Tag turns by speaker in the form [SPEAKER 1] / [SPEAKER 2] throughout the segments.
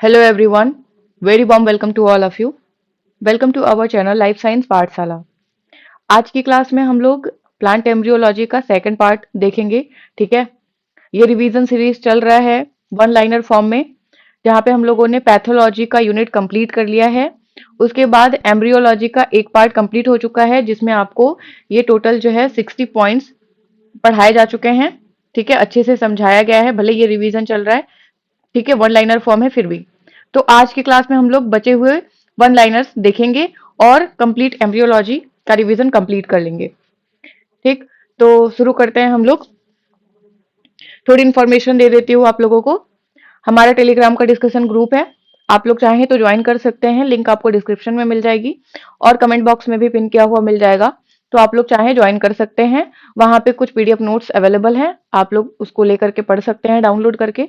[SPEAKER 1] Hello everyone, very warm welcome to all of you. Welcome to our channel life science पाठशाला। आज की class में हम लोग प्लांट एम्ब्रियोलॉजी का सेकंड पार्ट देखेंगे। ठीक है, ये रिवीजन सीरीज चल रहा है वन लाइनर फॉर्म में, जहाँ पे हम लोगों ने पैथोलॉजी का यूनिट कंप्लीट कर लिया है। उसके बाद एम्ब्रियोलॉजी का एक पार्ट कंप्लीट हो चुका है, जिसमें आपको ये टोटल जो है 60 पॉइंट्स पढ़ाए जा चुके हैं। ठीक है, अच्छे से समझाया गया है, भले ये रिवीजन चल रहा है। ठीक है, वन लाइनर फॉर्म है फिर भी। तो आज की क्लास में हम लोग बचे हुए वन लाइनर्स देखेंगे और कंप्लीट एम्ब्रियोलॉजी का रिवीजन कंप्लीट कर लेंगे। ठीक, तो शुरू करते हैं हम लोग। थोड़ी इन्फॉर्मेशन दे देती हूँ आप लोगों को। हमारा टेलीग्राम का डिस्कशन ग्रुप है, आप लोग चाहें तो ज्वाइन कर सकते हैं। लिंक आपको डिस्क्रिप्शन में मिल जाएगी और कमेंट बॉक्स में भी पिन किया हुआ मिल जाएगा, तो आप लोग चाहें ज्वाइन कर सकते हैं। वहां पे कुछ पीडीएफ नोट्स अवेलेबल हैं, आप लोग उसको लेकर के पढ़ सकते हैं डाउनलोड करके।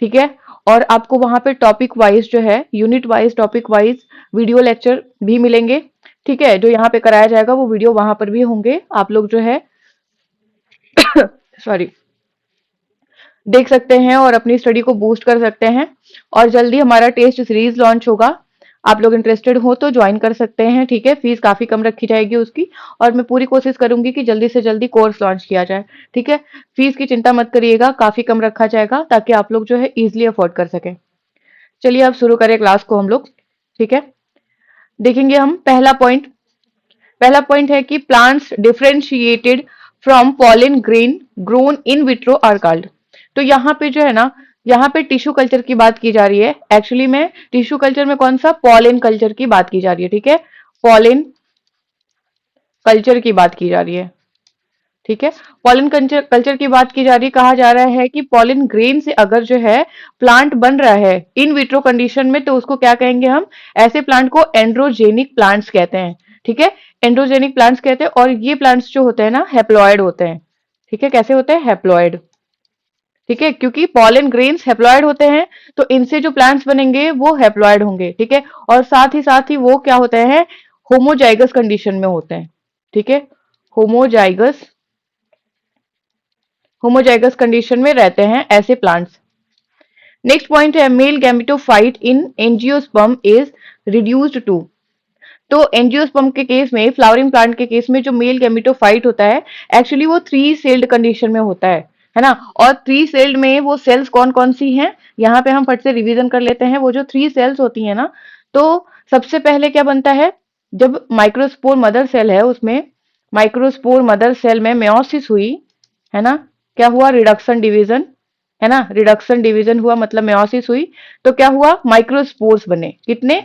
[SPEAKER 1] ठीक है, और आपको वहां पे टॉपिक वाइज जो है, unit wise topic wise video lecture भी मिलेंगे। ठीक है, जो यहाँ पे कराया जाएगा वो वीडियो वहां पर भी होंगे, आप लोग जो है सॉरी देख सकते हैं और अपनी स्टडी को बूस्ट कर सकते हैं। और जल्दी हमारा टेस्ट सीरीज लॉन्च होगा, आप लोग इंटरेस्टेड हो तो ज्वाइन कर सकते हैं। ठीक है, फीस काफी कम रखी जाएगी उसकी, और मैं पूरी कोशिश करूंगी कि जल्दी से जल्दी कोर्स लॉन्च किया जाए। ठीक है, फीस की चिंता मत करिएगा, काफी कम रखा जाएगा ताकि आप लोग जो है इजिली अफोर्ड कर सकें। चलिए अब शुरू करें क्लास को हम लोग। ठीक है, देखेंगे हम पहला पॉइंट है कि plants differentiated from pollen grain grown in vitro are called. तो यहाँ पे जो है ना, यहाँ पे टिश्यू कल्चर की बात की जा रही है। एक्चुअली में टिश्यू कल्चर में कौन सा, पॉलन कल्चर की बात की जा रही है। ठीक है, पॉलन कल्चर की बात की जा रही है। ठीक है, पॉलन कल्चर कल्चर की बात की जा रही है। कहा जा रहा है कि पॉलन ग्रेन से अगर जो है प्लांट बन रहा है इन विट्रो कंडीशन में, तो उसको क्या कहेंगे हम, ऐसे प्लांट को एंड्रोजेनिक प्लांट्स कहते हैं। ठीक है, एंड्रोजेनिक प्लांट्स कहते हैं, और ये प्लांट्स जो होते हैं ना, हैप्लॉयड होते हैं। ठीक है, कैसे होते हैं, हैप्लॉयड। ठीक है, क्योंकि पॉलन ग्रेन्स हैप्लॉयड होते हैं, तो इनसे जो प्लांट्स बनेंगे वो हैप्लॉयड होंगे। ठीक है, और साथ ही वो क्या होते हैं, होमोजाइगस कंडीशन में होते हैं। ठीक है, होमोजाइगस होमोजाइगस कंडीशन में रहते हैं ऐसे प्लांट्स। नेक्स्ट पॉइंट है male gametophyte in angiosperm is reduced to. तो एंजियोस्पर्म के केस में, फ्लावरिंग प्लांट के केस में जो मेल गैमेटोफाइट होता है, एक्चुअली वो थ्री सेल्ड कंडीशन में होता है ना। और थ्री सेल्ड में वो सेल्स कौन कौन सी हैं, यहाँ पे हम फट से रिवीजन कर लेते हैं। वो जो थ्री सेल्स होती है ना, तो सबसे पहले क्या बनता है, जब माइक्रोस्पोर मदर सेल है, उसमें माइक्रोस्पोर मदर सेल में मेयोसिस हुई, है ना, क्या हुआ, रिडक्शन डिवीजन, है ना, रिडक्शन डिवीजन हुआ मतलब मेयोसिस हुई। तो क्या हुआ, माइक्रोस्पोर्स बने, कितने,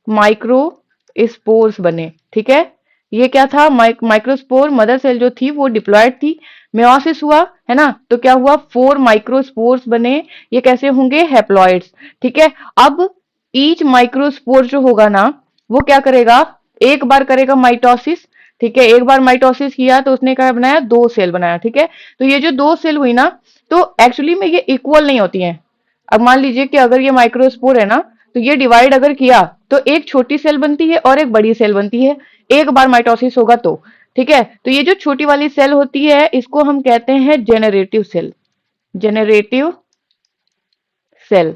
[SPEAKER 1] माइक्रो स्पोर्स बने। ठीक है, ये क्या था, माइक्रोस्पोर मदर सेल जो थी वो डिप्लॉयड थी, मेयोसिस हुआ, है ना, तो क्या हुआ, फोर माइक्रोस्पोर्स बने। ये कैसे होंगे, हैप्लॉइड्स। ठीक है, अब ईच माइक्रोस्पोर जो होगा ना, वो क्या करेगा, एक बार करेगा माइटोसिस। ठीक है, एक बार माइटोसिस किया तो उसने क्या बनाया, दो सेल बनाया। ठीक है, तो ये जो दो सेल हुई ना, तो एक्चुअली में ये इक्वल नहीं होती हैं। अब मान लीजिए कि अगर ये माइक्रोस्पोर है ना, तो ये डिवाइड अगर किया तो एक छोटी सेल बनती है और एक बड़ी सेल बनती है, एक बार माइटोसिस होगा तो। ठीक है, तो ये जो छोटी वाली सेल होती है, इसको हम कहते हैं जेनरेटिव सेल, जेनरेटिव सेल।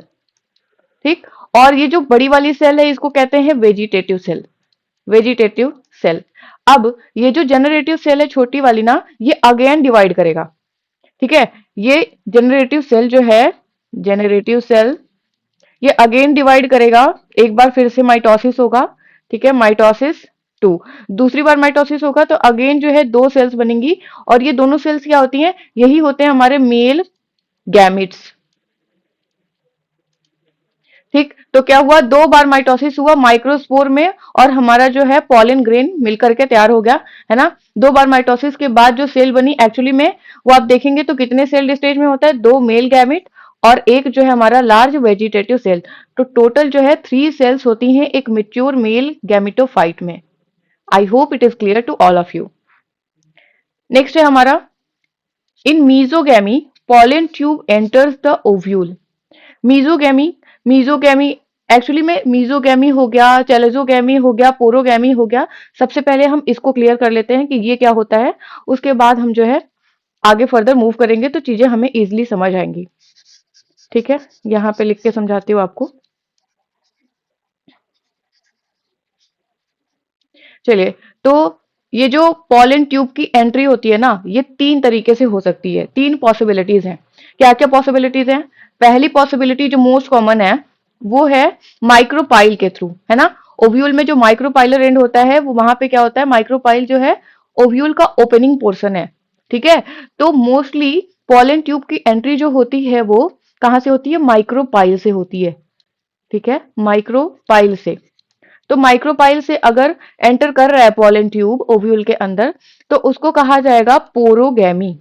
[SPEAKER 1] ठीक, और ये जो बड़ी वाली सेल है, इसको कहते हैं वेजिटेटिव सेल, वेजिटेटिव सेल। अब ये जो जेनरेटिव सेल है छोटी वाली ना, ये अगेन डिवाइड करेगा। ठीक है, ये जेनरेटिव सेल जो है, जेनरेटिव सेल, ये अगेन डिवाइड करेगा, एक बार फिर से माइटोसिस होगा। ठीक है, माइटोसिस टू, दूसरी बार माइटोसिस होगा तो अगेन जो है दो सेल्स बनेंगी, और ये दोनों सेल्स क्या होती हैं, यही होते हैं हमारे मेल गैमिट्स। ठीक, तो क्या हुआ, दो बार माइटोसिस हुआ माइक्रोस्पोर में, और हमारा जो है पॉलन ग्रेन मिलकर के तैयार हो गया, है ना। दो बार माइटोसिस के बाद जो सेल बनी, एक्चुअली में वो आप देखेंगे तो कितने सेल स्टेज में होता है, दो मेल गैमिट और एक जो है हमारा लार्ज वेजिटेटिव सेल। तो टोटल जो है थ्री सेल्स होती हैं एक मेच्योर मेल गैमिटोफाइट में। I hope it is clear to all of you. Next है हमारा, in mesogamy pollen tube enters the ovule. Mesogamy, mesogamy actually में मीजोगैमी हो गया, चैलेजोगैमी हो गया, पोरोगैमी हो गया। सबसे पहले हम इसको क्लियर कर लेते हैं कि ये क्या होता है, उसके बाद हम जो है आगे फर्दर मूव करेंगे तो चीजें हमें इजीली समझ आएंगी। ठीक है, यहाँ पे लिख के समझाती हूँ आपको। चलिए, तो ये जो पॉलन ट्यूब की एंट्री होती है ना, ये 3 तरीके से हो सकती है, 3 पॉसिबिलिटीज हैं। क्या-क्या पॉसिबिलिटीज हैं? पहली पॉसिबिलिटी जो मोस्ट कॉमन है, वो है माइक्रोपाइल के थ्रू, है ना? ओव्यूल में जो माइक्रोपाइलर एंड होता है, वो वहां पे क्या होता है, माइक्रोपाइल जो है ओव्यूल का ओपनिंग पोर्शन है, ठीक है? तो मोस्टली पॉलन ट्यूब की एंट्री जो होती है वो कहाँ से होती है? माइक्रोपाइल से होती है, ठीक है? माइक्रोपाइल से। तो माइक्रोपाइल से अगर एंटर कर रहा है पॉलन ट्यूब ओव्यूल के अंदर, तो उसको कहा जाएगा पोरोगैमी,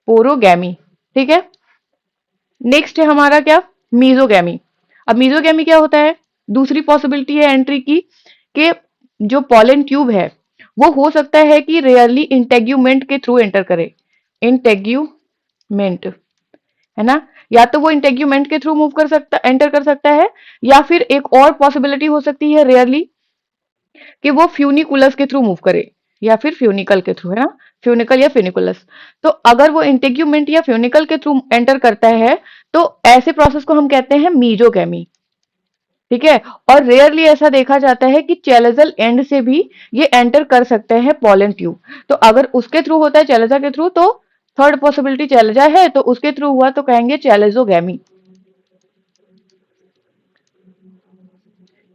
[SPEAKER 1] पोरोगैमी, ठीक है? नेक्स्ट है हमारा क्या? मीजोगैमी। अब मीजोगैमी क्या होता है? दूसरी पॉसिबिलिटी है एंट्री की कि जो पॉलन ट्यूब है वो हो सकता है कि रेयरली इंटेग्यूमेंट के थ्रू एंटर करे, इंटेग्यूमेंट, है ना? या तो वो इंटेग्यूमेंट के थ्रू मूव कर सकता, एंटर कर सकता है, या फिर एक और पॉसिबिलिटी हो सकती है रेयरली कि वो फ्यूनिकुलस के थ्रू मूव करे, या फिर फ्यूनिकल के थ्रू, है ना? फ्यूनिकल या फ्यूनिकुलस। तो अगर वो इंटेग्यूमेंट या फ्यूनिकल के थ्रू एंटर करता है, तो ऐसे प्रोसेस को हम कहते हैं मीजोगैमी, ठीक है? और रेयरली ऐसा देखा जाता है कि चैलेजल एंड से भी ये एंटर कर सकते हैं पॉलन ट्यूब। तो अगर उसके थ्रू होता है, चैलेजा के थ्रू, तो थर्ड पॉसिबिलिटी चैलेजा है, तो उसके थ्रू हुआ तो कहेंगे चैलेजोगैमी,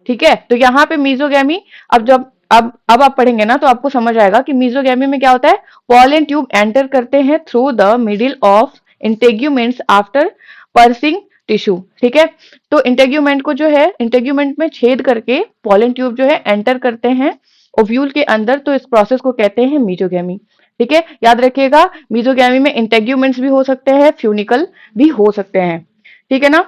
[SPEAKER 1] ठीक है? तो यहाँ पे मीजोगैमी, अब जब अब आप पढ़ेंगे ना तो आपको समझ आएगा कि मीजोगैमी में क्या होता है। पॉलन ट्यूब एंटर करते हैं through the middle of integuments after pursuing tissue, ठीक है? तो इंटेग्यूमेंट को जो है, इंटेग्यूमेंट में छेद करके पॉलन ट्यूब जो है एंटर करते हैं ओव्यूल के अंदर, तो इस प्रोसेस को कहते हैं मीजोगैमी, ठीक है? याद रखिएगा, मीजोगैमी में इंटेग्यूमेंट्स भी हो सकते हैं, फ्यूनिकल भी हो सकते हैं, ठीक है ना?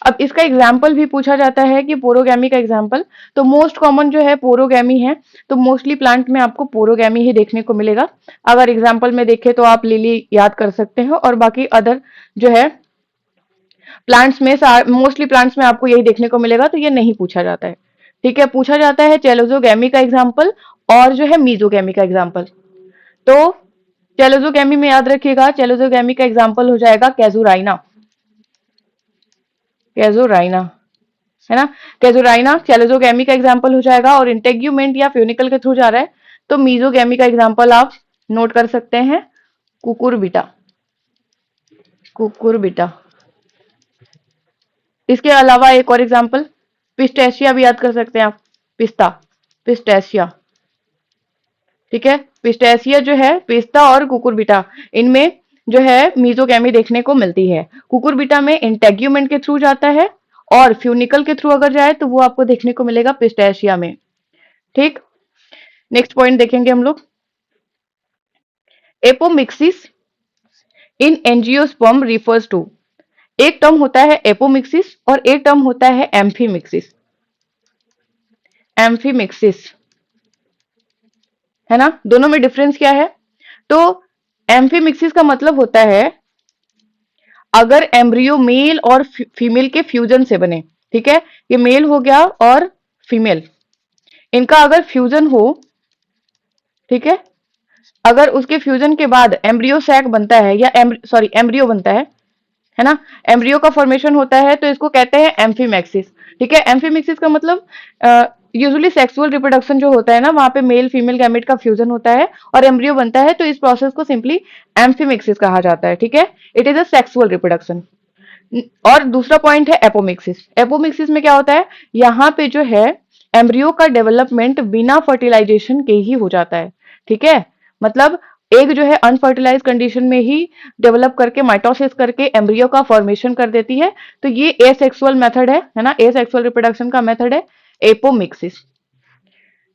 [SPEAKER 1] अब इसका एग्जाम्पल भी पूछा जाता है कि पोरोगैमी का एग्जाम्पल, तो मोस्ट कॉमन जो है पोरोगैमी है, तो मोस्टली प्लांट में आपको पोरोगैमी ही देखने को मिलेगा। अगर एग्जाम्पल में देखें तो आप लिली याद कर सकते हो, और बाकी अदर जो है प्लांट्स में, मोस्टली प्लांट्स में आपको यही देखने को मिलेगा, तो ये नहीं पूछा जाता है, ठीक है? पूछा जाता है चैलोजोगैमी का एग्जाम्पल और जो है मीजोगैमी का एग्जाम्पल। तो चैलोजोगैमी में याद रखिएगा, चैलोजोगैमी का एग्जाम्पल हो जाएगा कैजुराइना, कैजुराइना, है ना? कैजुराइना चैलोजोगैमी का एग्जाम्पल हो जाएगा, और इंटेग्यूमेंट या फ्यूनिकल के थ्रू जा रहा है, तो मीजोगैमी का एग्जाम्पल आप नोट कर सकते हैं, कुकुरबिटा, कुकुरबिटा। इसके अलावा एक और एग्जाम्पल, पिस्टेशिया भी याद कर सकते हैं आप, पिस्ता, पिस्टेशिया, ठीक है? पिस्टेशिया जो है, पिस्ता और कुकुरबिटा, इनमें जो है मीजोगैमी देखने को मिलती है। कुकुरबिटा में इंटेग्यूमेंट के थ्रू जाता है, और फ्यूनिकल के थ्रू अगर जाए तो वो आपको देखने को मिलेगा पिस्टेशिया में, ठीक? नेक्स्ट पॉइंट देखेंगे हम लोग, apomixis in angiosperm refers to. एक टर्म होता है एपोमिक्सिस और एक टर्म होता है एम्फीमिक्सिस, एम्फीमिक्सिस, है ना? दोनों में डिफरेंस क्या है? तो एम्फीमिक्सिस का मतलब होता है अगर एम्ब्रियो मेल और फीमेल के फ्यूजन से बने, ठीक है? ये मेल हो गया और फीमेल, इनका अगर फ्यूजन हो, ठीक है? अगर उसके फ्यूजन के बाद एम्ब्रियो सैक बनता है, या सॉरी एम्ब्रियो बनता है ना? एम्ब्रियो का फॉर्मेशन होता है, तो इसको कहते हैं एम्फीमैक्सिस, ठीक है? एम्फीमैक्सिस का मतलब यूजुअली सेक्सुअल रिप्रोडक्शन जो होता है ना, वहां पे मेल फीमेल गैमेट का फ्यूजन होता है और एम्ब्रियो बनता है, तो इस प्रोसेस को सिंपली एम्फीमैक्सिस कहा जाता है, ठीक है? It is a sexual reproduction. और दूसरा पॉइंट है एपोमिक्सिस। एपोमिक्सिस में क्या होता है, यहाँ पे जो है एम्ब्रियो का डेवलपमेंट बिना फर्टिलाइजेशन के ही हो जाता है, ठीक है? मतलब एग जो है अनफर्टिलाइज कंडीशन में ही डेवलप करके माइटोसिस करके एम्ब्रियो का फॉर्मेशन कर देती है, तो ये एसेक्सुअल मेथड है ना? एसेक्सुअल रिप्रोडक्शन का मेथड है एपोमिक्सिस।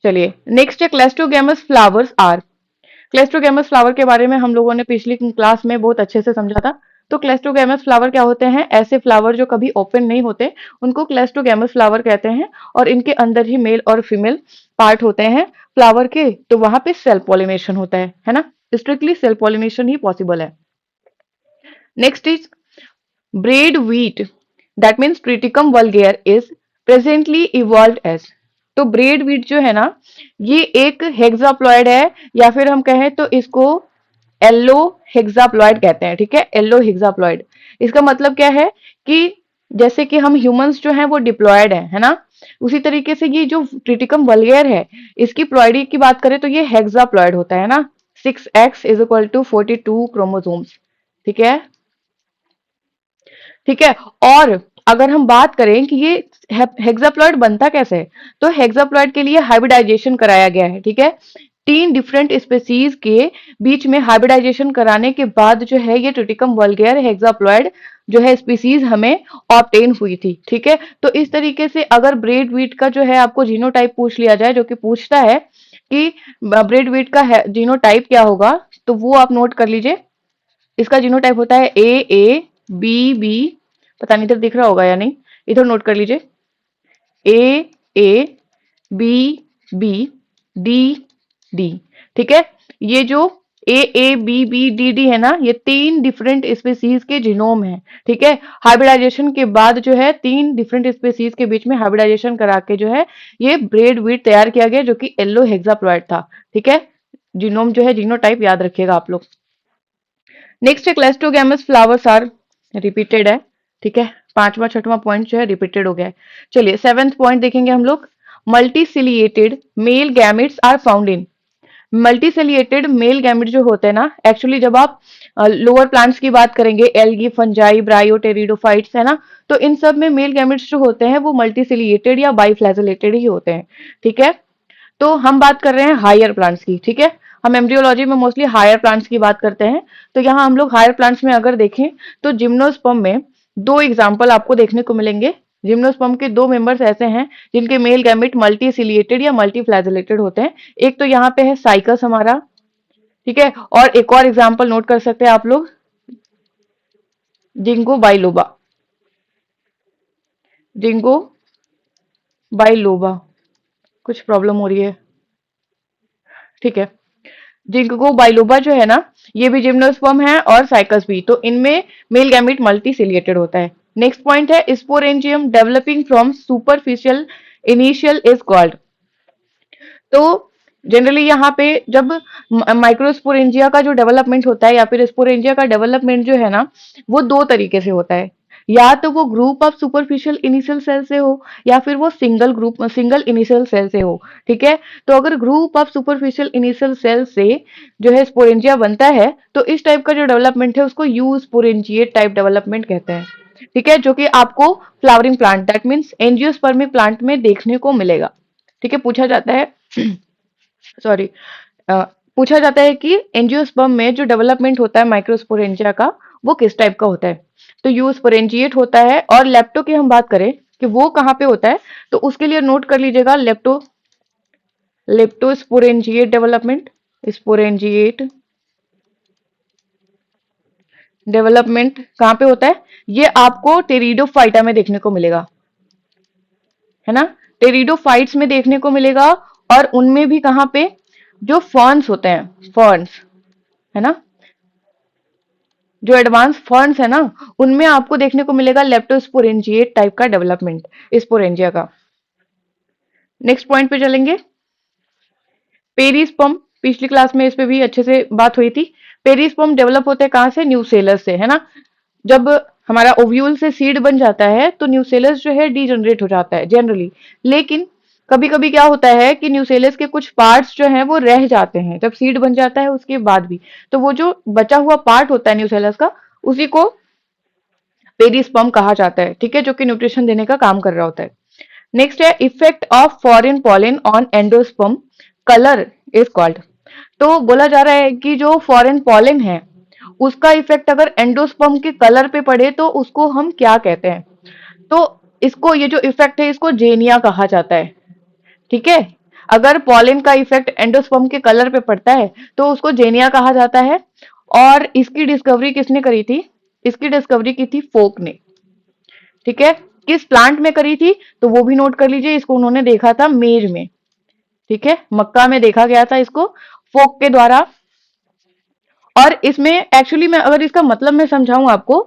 [SPEAKER 1] चलिए नेक्स्ट है क्लेस्टोगेमस फ्लावर्स आर। क्लेस्ट्रोगेमस फ्लावर के बारे में हम लोगों ने पिछली क्लास में बहुत अच्छे से समझा था। तो क्लेस्ट्रोगेमस फ्लावर क्या होते हैं? ऐसे फ्लावर जो कभी ओपन नहीं होते, उनको क्लेस्ट्रोगेमस फ्लावर कहते हैं, और इनके अंदर ही मेल और फीमेल पार्ट होते हैं फ्लावर के, तो वहां पे सेल्फ पॉलिनेशन होता है ना? स्ट्रिक्टली सेल्फ पॉलिनेशन ही पॉसिबल है। Next is bread wheat, that means triticum vulgare is presently evolve as. तो ब्रेड व्हीट जो है ना, ये एक हेक्साप्लॉइड है, या फिर हम कहें तो इसको एल्लो हेक्साप्लॉइड कहते हैं, ठीक है? एल्लो हेक्साप्लॉइड, इसका मतलब क्या है कि जैसे कि हम ह्यूमंस जो हैं वो डिप्लॉयड है ना? उसी तरीके से ये जो ट्रिटिकम वल्गेर है, इसकी प्लॉइडी की बात करें तो ये हेक्साप्लॉइड होता है ना, 6x is equal to 42 chromosomes. ठीक है, ठीक है। और अगर हम बात करें कि ये हेक्साप्लॉइड बनता कैसे है, तो हेक्साप्लॉइड के लिए हाइब्रिडाइजेशन कराया गया है। ठीक है, 3 डिफरेंट स्पेसीज के बीच में हाइब्रिडाइजेशन कराने के बाद जो है ये ट्रिटिकम वल्गेर हेक्साप्लॉइड जो है स्पीसीज हमें ऑब्टेन हुई थी। ठीक है, तो इस तरीके से अगर ब्रेड वीट का जो है आपको जीनोटाइप पूछ लिया जाए, जो कि पूछता है कि ब्रेड वीट का जीनोटाइप क्या होगा, तो वो आप नोट कर लीजिए। इसका जीनोटाइप होता है ए बी, पता नहीं इधर दिख रहा होगा या नहीं, इधर नोट कर लीजिए, A B B D D. ठीक है, ये जो ए बी डी है ना, ये 3 डिफरेंट स्पीसीज के जीनोम है। ठीक है, हाइब्रिडाइजेशन के बाद जो है 3 डिफरेंट स्पीसीज के बीच में हाइब्रिडाइजेशन करा के जो है ये ब्रेड वीट तैयार किया गया, जो कि येलो हेक्साप्लॉइड था। ठीक है, जीनोम जो है जीनोटाइप याद रखिएगा आप लोग। नेक्स्ट है क्लेस्टोगैमस फ्लावर्स आर रिपीटेड है। ठीक है, 5वां 6वां पॉइंट जो है रिपीटेड हो गया है। चलिए 7th पॉइंट देखेंगे हम लोग। Multiciliated male gametes are found in. Multiciliated male gamete जो होते हैं ना, एक्चुअली जब आप लोअर प्लांट्स की बात करेंगे, एल्गी, फंजाई, ब्रायोटेरिडोफाइट्स, है ना, तो इन सब में मेल गैमेट्स जो होते हैं वो मल्टीसिलिएटेड या बाइफ्लैजेलेटेड ही होते हैं। ठीक है, तो हम बात कर रहे हैं हायर प्लांट्स की। ठीक है, हम एम्ब्रियोलॉजी में मोस्टली हायर प्लांट्स की बात करते हैं, तो यहाँ हम लोग हायर प्लांट्स में अगर देखें तो जिम्नोस्पर्म में 2 एग्जाम्पल आपको देखने को मिलेंगे। जिम्नोस्पर्म के 2 मेंबर्स ऐसे हैं जिनके मेल गैमेट मल्टीसिलिएटेड या मल्टीफ्लैजेलेटेड होते हैं। एक तो यहाँ पे है साइकस हमारा, ठीक है, और एक और एग्जाम्पल नोट कर सकते हैं आप लोग, जिंगो बाइलोबा। जिंगो बाइलोबा, कुछ प्रॉब्लम हो रही है। ठीक है, जिंगो बाइलोबा जो है ना, ये भी जिम्नोस्पर्म है और साइकस भी, तो इनमें मेल गैमेट मल्टीसिलिएटेड होता है। नेक्स्ट पॉइंट है sporangium developing from superficial initial is called. तो जनरली यहाँ पे जब माइक्रोस्पोरेंजिया का जो डेवलपमेंट होता है या फिर स्पोरेंजिया का डेवलपमेंट जो है ना, वो 2 तरीके से होता है। या तो वो group of superficial initial cell से हो, या फिर वो सिंगल इनिशियल सेल से हो। ठीक है, तो अगर group of superficial initial cell से जो है स्पोरेंजिया बनता है, तो इस टाइप का जो डेवलपमेंट है उसको यू स्पोरेंजिएट टाइप डेवलपमेंट कहते हैं। ठीक है, जो कि आपको flowering plant that means angiospermae plant में देखने को मिलेगा। ठीक है, पूछा जाता है सॉरी पूछा जाता है कि एंजियोस्पर्म में जो डेवलपमेंट होता है माइक्रोस्पोरेंजिया का, वो किस टाइप का होता है। तो यू स्पोरेंजिएट होता है। और लेप्टो की हम बात करें कि वो कहाँ पे होता है, तो उसके लिए नोट कर लीजिएगा लेप्टोस्पोरेंजिएट डेवलपमेंट। स्पोरेंजिएट डेवलपमेंट कहाँ पे होता है, ये आपको टेरिडोफाइटा में देखने को मिलेगा, है ना, टेरिडोफाइट्स में देखने को मिलेगा। और उनमें भी कहाँ पे, जो फर्न्स होते हैं, फर्न्स, है ना, जो एडवांस फर्न्स है ना, उनमें आपको देखने को मिलेगा लेप्टोस्पोरेंजिएट टाइप का डेवलपमेंट स्पोरेंजिया का। नेक्स्ट पॉइंट पे चलेंगे, पेरिस्पर्म। पिछली क्लास में इस पे भी अच्छे से बात हुई थी। पेरिस्पर्म डेवलप होते हैं कहाँ से, न्यूसेलस से, है ना। जब हमारा ओव्यूल से सीड बन जाता है तो न्यूसेलस जो है डीजनरेट हो जाता है जनरली। लेकिन कभी कभी क्या होता है कि न्यूसेलस के कुछ पार्ट्स जो हैं वो रह जाते हैं जब सीड बन जाता है उसके बाद भी। तो वो जो बचा हुआ पार्ट होता है न्यूसेलस का, उसी को पेरिस्पर्म कहा जाता है। ठीक है, जो कि न्यूट्रिशन देने का काम कर रहा होता है। नेक्स्ट है effect of foreign pollen on endosperm colour is called. तो बोला जा रहा है कि जो फॉरेन पॉलन है उसका इफेक्ट अगर एंडोस्पर्म के कलर पे पड़े तो उसको हम क्या कहते हैं। तो इसको, ये जो इफेक्ट है इसको जेनिया कहा जाता है। ठीक है, अगर पॉलन का इफेक्ट एंडोस्पर्म के कलर पे पड़ता है तो उसको जेनिया कहा जाता है। और इसकी डिस्कवरी किसने करी थी, इसकी डिस्कवरी की थी फोक ने। ठीक है, किस प्लांट में करी थी, तो वो भी नोट कर लीजिए। इसको उन्होंने देखा था मेज में। ठीक है, मक्का में देखा गया था इसको फोक के द्वारा। और इसमें एक्चुअली मैं अगर इसका मतलब मैं समझाऊं आपको,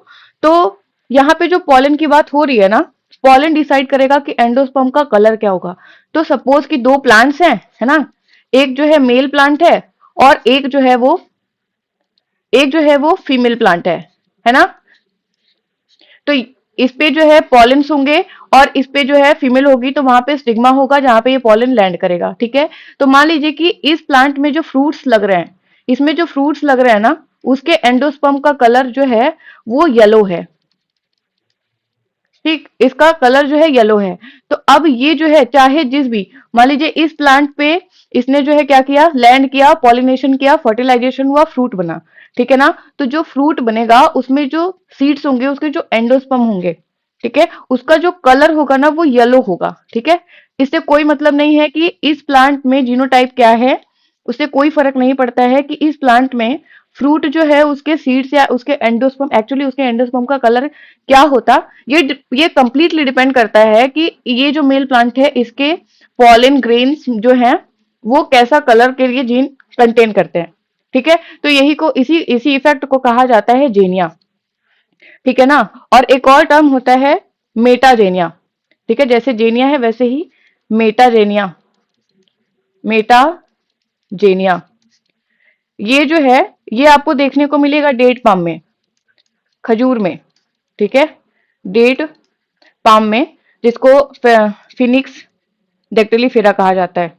[SPEAKER 1] तो यहाँ पे जो पॉलन की बात हो रही है ना, पॉलन डिसाइड करेगा कि एंडोस्पर्म का कलर क्या होगा। तो सपोज कि 2 प्लांट्स हैं, है ना, एक जो है मेल प्लांट है और एक जो है वो फीमेल प्लांट है ना। तो इस पे जो है पॉलेन्स होंगे और इस पे जो है फीमेल होगी, तो वहां पे स्टिग्मा होगा जहां पे ये पॉलन लैंड करेगा। ठीक है, तो मान लीजिए कि इस प्लांट में जो फ्रूट्स लग रहे हैं, इसमें जो फ्रूट्स लग रहे हैं ना, उसके एंडोस्पर्म का कलर जो है वो येलो है। ठीक, इसका कलर जो है येलो है। तो अब ये जो है चाहे जिस भी, मान लीजिए इस प्लांट पे इसने जो है क्या किया, लैंड किया, पॉलिनेशन किया, फर्टिलाइजेशन हुआ, फ्रूट बना। ठीक है ना, तो जो फ्रूट बनेगा उसमें जो सीड्स होंगे, उसके जो एंडोस्पर्म होंगे, ठीक है, उसका जो कलर होगा ना वो येलो होगा। ठीक है, इससे कोई मतलब नहीं है कि इस प्लांट में जीनोटाइप क्या है, उससे कोई फर्क नहीं पड़ता है कि इस प्लांट में फ्रूट जो है उसके सीड्स या उसके एंडोस्पर्म, एक्चुअली उसके एंडोस्पर्म का कलर क्या होता, ये कंप्लीटली डिपेंड करता है कि ये जो मेल प्लांट है इसके पॉलन ग्रेन्स जो है वो कैसा कलर के लिए जीन कंटेन करते हैं। ठीक है, तो यही को इसी इसी इफेक्ट को कहा जाता है जेनिया। ठीक है ना, और एक और टर्म होता है मेटाजेनिया। ठीक है, जैसे जेनिया है वैसे ही मेटाजेनिया, मेटाजेनिया ये जो है ये आपको देखने को मिलेगा डेट पाम में, खजूर में। ठीक है, डेट पाम में, जिसको फिनिक्स डेक्टिलीफेरा कहा जाता है,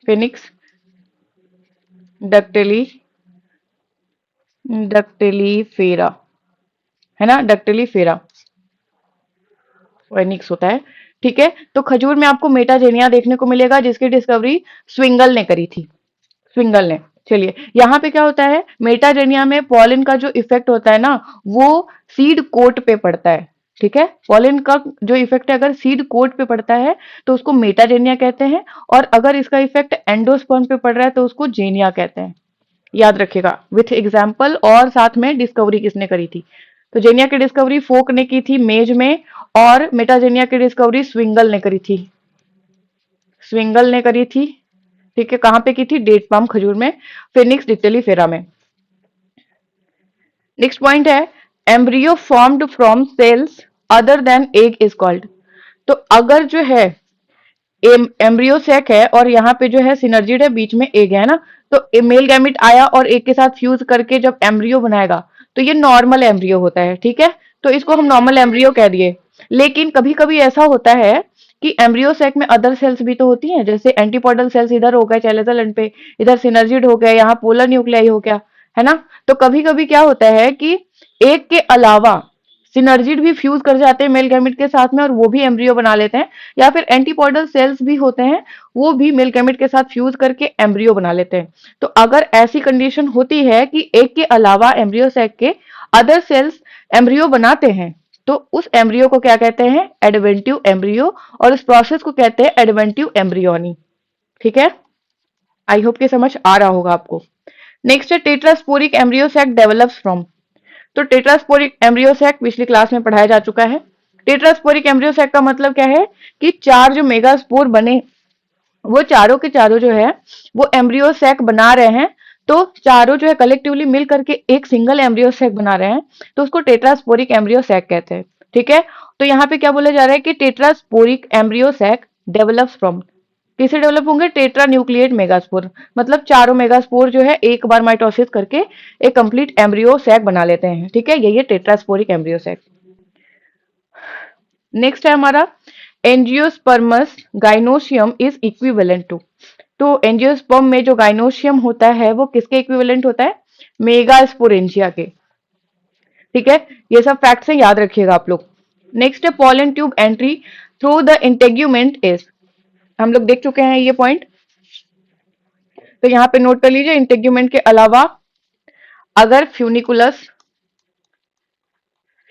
[SPEAKER 1] फिनिक्स डक्टिली डक्टिलीफेरा, है ना, डक्टिलीफेरा फिनिक्स होता है। ठीक है, तो खजूर में आपको मेटाजेनिया देखने को मिलेगा जिसकी डिस्कवरी स्विंगल ने करी थी, स्विंगल ने। चलिए, यहाँ पे क्या होता है, मेटाजेनिया में पॉलन का जो इफेक्ट होता है ना वो सीड कोट पे पड़ता है। ठीक है, पॉलन का जो इफेक्ट है अगर सीड कोट पे पड़ता है तो उसको मेटाजेनिया कहते हैं, और अगर इसका इफेक्ट एंडोस्पर्म पे पड़ रहा है तो उसको जेनिया कहते हैं। याद रखिएगा विथ एग्जाम्पल, और साथ में डिस्कवरी किसने करी थी। तो जेनिया की डिस्कवरी फोक ने की थी मेज में, और मेटाजेनिया की डिस्कवरी स्विंगल ने करी थी, स्विंगल ने करी थी। ठीक है, कहां पे की थी, डेट पाम खजूर में, फिनिक्स डिक्टेलीफेरा में। नेक्स्ट पॉइंट है embryo formed from cells other than egg is called. तो अगर जो है एम्ब्रियो सेक है और यहाँ पे जो है सिनर्जिड है, बीच में एग है ना, तो मेल गैमिट आया और एग के साथ फ्यूज करके जब एम्ब्रियो बनाएगा तो ये नॉर्मल एम्ब्रियो होता है। ठीक है, तो इसको हम नॉर्मल एम्ब्रियो कह दिए। लेकिन कभी कभी ऐसा होता है कि एम्ब्रियो सेक में अदर सेल्स भी तो होती हैं, जैसे एंटीपोडल सेल्स इधर हो गए चैलेजल एंड पे, इधर सिनर्जिड हो गया, यहाँ पोलर न्यूक्लियाई हो गया, है ना। तो कभी कभी क्या होता है कि एक के अलावा सिनर्जिड भी फ्यूज कर जाते हैं मेल गैमिट के साथ में और वो भी एम्ब्रियो बना लेते हैं, या फिर एंटीपोडल सेल्स भी होते हैं वो भी मेल गैमिट के साथ फ्यूज करके एम्ब्रियो बना लेते हैं। तो अगर ऐसी कंडीशन होती है कि एक के अलावा एम्ब्रियो सेक के अदर सेल्स एम्ब्रियो बनाते हैं तो उस एम्ब्रियो को क्या कहते हैं, एडवेंटिव एम्ब्रियो, और उस प्रोसेस को कहते हैं एडवेंटिव एम्ब्रियोनी। ठीक है, आई होप कि समझ आ रहा होगा आपको। नेक्स्ट है tetrasporic embryo sac develops from. तो टेट्रास्पोरिक एम्ब्रियो सैक पिछली क्लास में पढ़ाया जा चुका है। टेट्रास्पोरिक एम्ब्रियो सैक का मतलब क्या है कि चार जो मेगास्पोर बने वो चारों के चारों जो है वो एम्ब्रियो सैक बना रहे हैं, तो चारों जो है कलेक्टिवली मिल करके एक सिंगल एम्ब्रियो सैक बना रहे हैं, तो उसको टेट्रास्पोरिक एम्ब्रियो सैक कहते हैं। ठीक है, तो यहाँ पे क्या बोला जा रहा है कि tetrasporic embryo sac develops from, किसे डेवलप होंगे, टेट्रा न्यूक्लिएट मेगास्पोर, मतलब चारों मेगास्पोर जो है एक बार माइटोसिस करके एक कंप्लीट एम्ब्रियो सैक बना लेते हैं। ठीक है, यही है टेट्रास्पोरिक एम्ब्रियो सैक। नेक्स्ट है हमारा एंजियोस्पर्मस गाइनोशियम इज इक्विवेलेंट टू। तो एंजियोस्पर्म में जो गाइनोशियम होता है वो किसके इक्विवेलेंट होता है, मेगास्पोरेंजिया के। ठीक है, ये सब फैक्ट्स हैं, याद रखिएगा आप लोग। नेक्स्ट है pollen tube entry through the integument is, हम लोग देख चुके हैं ये पॉइंट, तो यहाँ पे नोट कर लीजिए इंटेग्यूमेंट के अलावा अगर फ्यूनिकुलस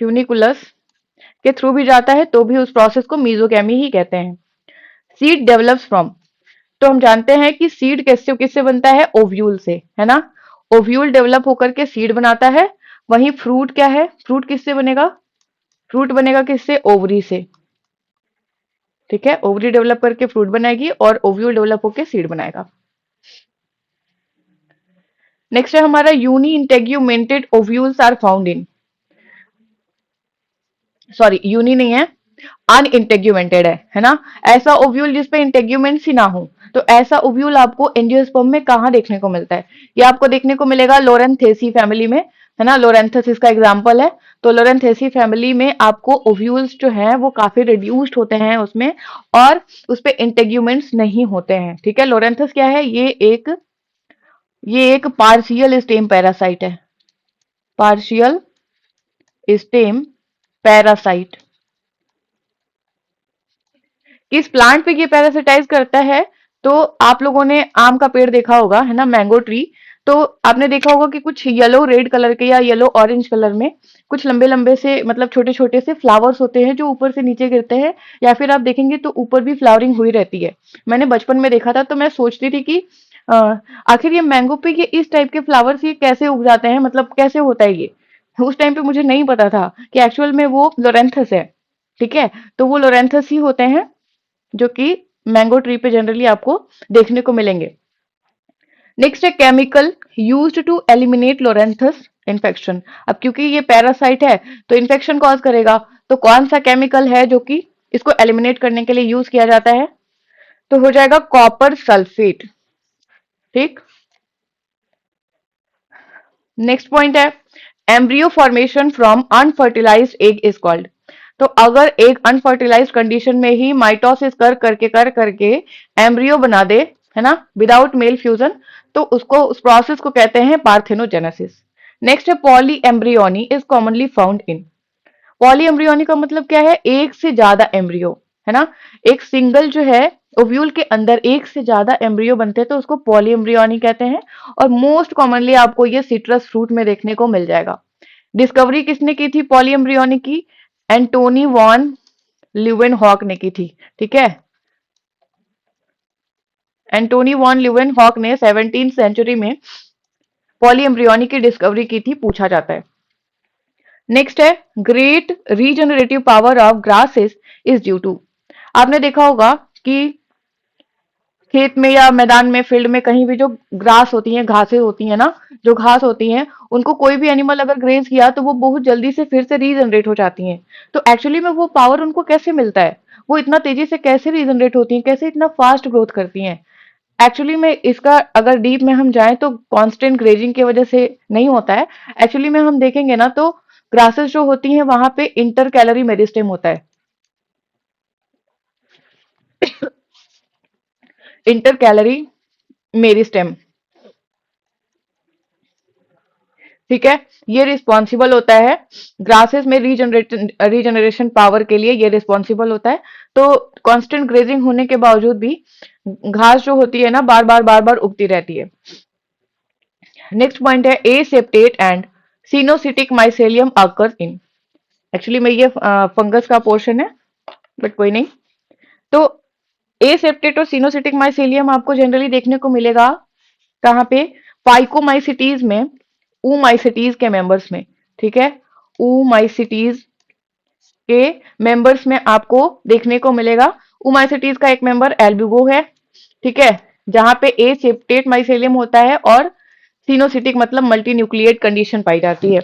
[SPEAKER 1] फ्यूनिकुलस के थ्रू भी जाता है तो भी उस प्रोसेस को मीजोगैमी ही कहते हैं। सीड डेवलप्स फ्रॉम, तो हम जानते हैं कि सीड किससे किससे बनता है, ओव्यूल से, है ना। ओव्यूल डेवलप होकर के सीड बनाता है। वहीं फ्रूट क्या है, फ्रूट किससे बनेगा, फ्रूट बनेगा किससे, ओवरी से। ठीक है, ओवरी डेवलप करके फ्रूट बनाएगी और ओव्यूल डेवलप होकर सीड बनाएगा। नेक्स्ट है हमारा uni integumented ovules are found in, sorry uni नहीं है, अनइंटेग्यूमेंटेड है ना, ऐसा ओव्यूल जिसपे इंटेग्यूमेंट्स ही ना हो। तो ऐसा ओव्यूल आपको एंजियोस्पर्म में कहां देखने को मिलता है, ये आपको देखने को मिलेगा लोरेंथेसी फैमिली में। है ना, लोरेंथस इसका एग्जाम्पल है। तो लोरेंथेसी फैमिली में आपको ओव्यूल्स जो हैं वो काफी रिड्यूस्ड होते हैं उसमें, और उस पे इंटेग्यूमेंट्स नहीं होते हैं। ठीक है, लोरेंथस क्या है, ये एक पार्शियल स्टेम पैरासाइट है, पार्शियल स्टेम पैरासाइट। किस प्लांट पे ये पैरासिटाइज करता है, तो आप लोगों ने आम का पेड़ देखा होगा, है ना, मैंगो ट्री। तो आपने देखा होगा कि कुछ येलो रेड कलर के या येलो ऑरेंज कलर में कुछ लंबे लंबे से, मतलब छोटे छोटे से फ्लावर्स होते हैं जो ऊपर से नीचे गिरते हैं, या फिर आप देखेंगे तो ऊपर भी फ्लावरिंग हुई रहती है। मैंने बचपन में देखा था, तो मैं सोचती थी कि अ, आखिर ये मैंगो पे ये इस टाइप के फ्लावर्स ये कैसे उग जाते हैं, मतलब कैसे होता है ये। उस टाइम पे मुझे नहीं पता था कि एक्चुअल में वो लोरेंथस है। ठीक है, तो वो लोरेंथस ही होते हैं जो कि मैंगो ट्री पे जनरली आपको देखने को मिलेंगे। नेक्स्ट है chemical used to eliminate loranthus infection. अब क्योंकि ये पैरासाइट है तो इन्फेक्शन कॉज करेगा, तो कौन सा केमिकल है जो कि इसको एलिमिनेट करने के लिए यूज किया जाता है, तो हो जाएगा कॉपर सल्फेट। ठीक, नेक्स्ट पॉइंट है embryo formation from unfertilised egg is called. तो अगर एक अनफर्टिलाइज्ड कंडीशन में ही माइटोसिस कर करके एम्ब्रियो बना दे, है ना, विदाउट मेल फ्यूजन, तो उसको, उस प्रोसेस को कहते हैं पार्थेनोजेनेसिस। नेक्स्ट है poly embryony is commonly found in. Poly embryony का मतलब क्या है, एक से ज्यादा एम्ब्रियो, है ना, एक सिंगल जो है ओव्यूल के अंदर एक से ज्यादा एम्ब्रियो बनते हैं तो उसको पॉली एम्ब्रियोनी कहते हैं। और मोस्ट कॉमनली आपको ये सिट्रस फ्रूट में देखने को मिल जाएगा। डिस्कवरी किसने की थी पॉली एम्ब्रियोनी की, एंटोनी वॉन ल्यूवेनहॉक ने की थी। ठीक है, एंटोनी वॉन ल्यूवेनहॉक ने 17th सेंचुरी में पॉली एम्ब्रियोनी की डिस्कवरी की थी, पूछा जाता है। नेक्स्ट है great regenerative power of grasses is due to. आपने देखा होगा कि खेत में या मैदान में, फील्ड में, कहीं भी जो ग्रास होती है, घासें होती है ना, जो घास होती हैं, उनको कोई भी एनिमल अगर ग्रेज किया तो वो बहुत जल्दी से फिर से रीजनरेट हो जाती हैं। तो एक्चुअली में वो पावर उनको कैसे मिलता है, वो इतना तेजी से कैसे रीजनरेट होती हैं, कैसे इतना फास्ट ग्रोथ करती हैं। एक्चुअली में इसका अगर डीप में हम जाएं तो कांस्टेंट ग्रेजिंग की वजह से नहीं होता है। एक्चुअली में हम देखेंगे ना तो ग्रासेस जो होती हैं वहां पे इंटर कैलोरी मेरिस्टेम होता है। इंटर कैलोरी मेरिस्टेम, ठीक है, ये रिस्पॉन्सिबल होता है ग्रासेस में रीजनरेशन पावर के लिए, ये रिस्पॉन्सिबल होता है। तो कांस्टेंट ग्रेजिंग होने के बावजूद भी घास जो होती है ना बार बार उगती रहती है। नेक्स्ट पॉइंट है a septate and coenocytic mycelium occur in. Actually में ये फंगस का पोर्शन है, बट कोई नहीं। तो ए सेप्टेट और सिनोसिटिक माइसेलियम आपको जनरली देखने को मिलेगा कहाँ पे, फाइकोमाइसिटीज में, ऊमाइसिटीज के मेंबर्स में। ठीक है, ऊमाइसिटीज के मेंबर्स में आपको देखने को मिलेगा। ऊमाइसिटीज का एक मेंबर एल्ब्यूगो है। ठीक है, जहां पे ए सेप्टेट माइसेलियम होता है और सिनोसिटिक मतलब मल्टी न्यूक्लिएट कंडीशन पाई जाती है।